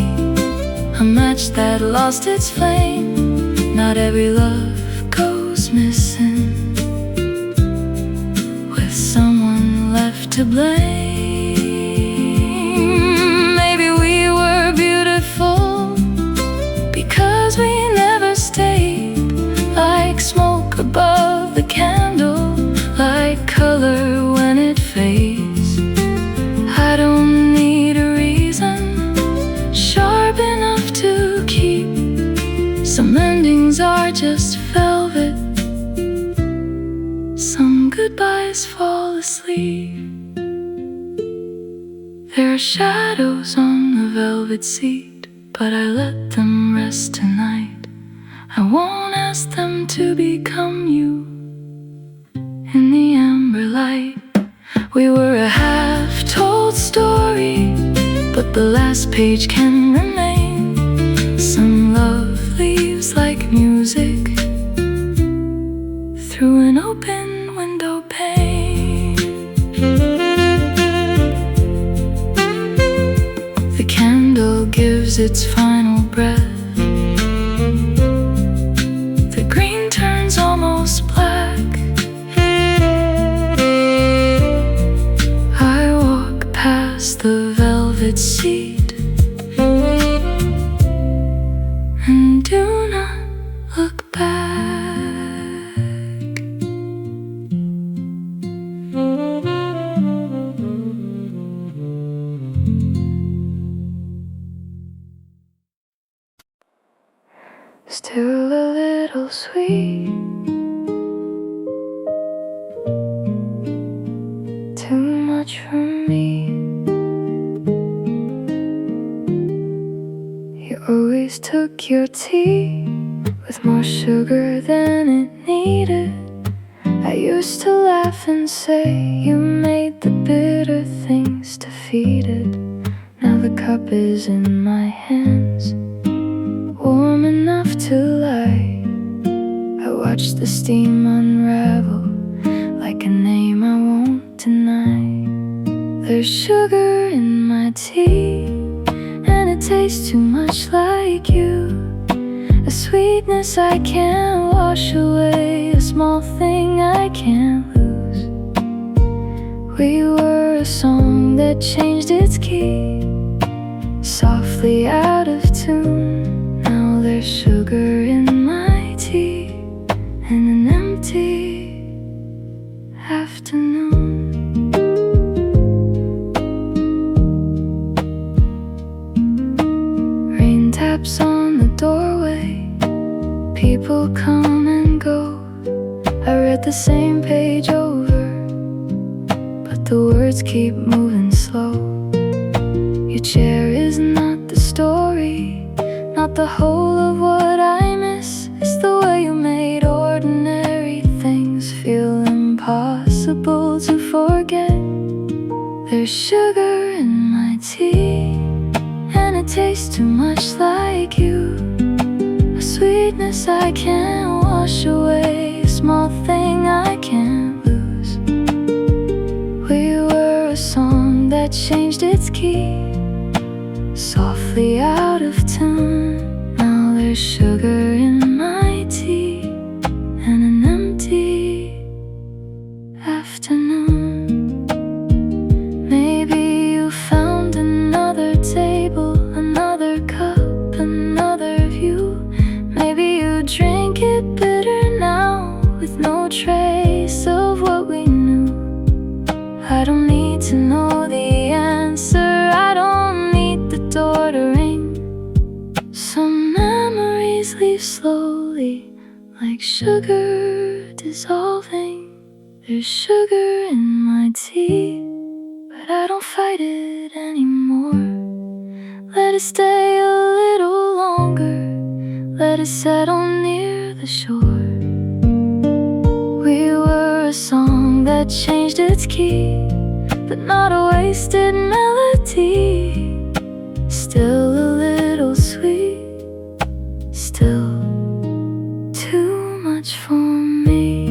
a match that lost its flame. Not every love goes missing, with someone left to blame. Maybe we were beautiful because we never stayed, like smoke above the candle, like color when it fades. I don't need a reason sharp enough to keep. Some endings are just velvet, some goodbyes fall asleep. There are shadows on the velvet seat, but I let them rest tonight. I won't ask them to become you. In the amber light, we were a half-told story, but the last page can remain. Some love leaves like music through an open window pane. The candle gives its final breath. The green turns almost black. I walk past the velvet seat and do not look back. Still a little sweet, too much for me. You always took your tea with more sugar than it needed. I used to laugh and say you made the bitter things defeated. Now the cup is in my hands, warm enough to light. I watch the steam unravel like a name I won't deny. There's sugar in my tea, and it tastes too much like you. A sweetness I can't wash away, a small thing I can't lose. We were a song that changed its key, softly out of tune. Now there's sugar in my tea and an empty afternoon. Rain taps on the doorway, people come and go. I read the same page over, but the words keep moving slow. Your chair is not the story, the whole of what I miss is the way you made ordinary things feel impossible to forget. There's sugar in my tea, and it tastes too much like you. A sweetness I can't wash away, a small thing I can't lose. We were a song that changed its key, softly out of tune. Now there's sugar in my tea and an empty afternoon. Maybe you found another table, another cup, another view. Maybe you drink it bitter now, with no trace of what we knew. I don't need to know the answer, I don't need the door to ring. Some memories leave slowly, like sugar dissolving. There's sugar in my tea, but I don't fight it anymore. Let it stay a little longer, let it settle near the shore. We were a song that changed its key, but not a wasted melody. Still a little sweet, still too much for me.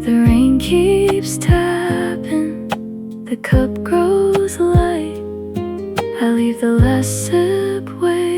The rain keeps tapping, the cup grows light. I leave the last sip waiting.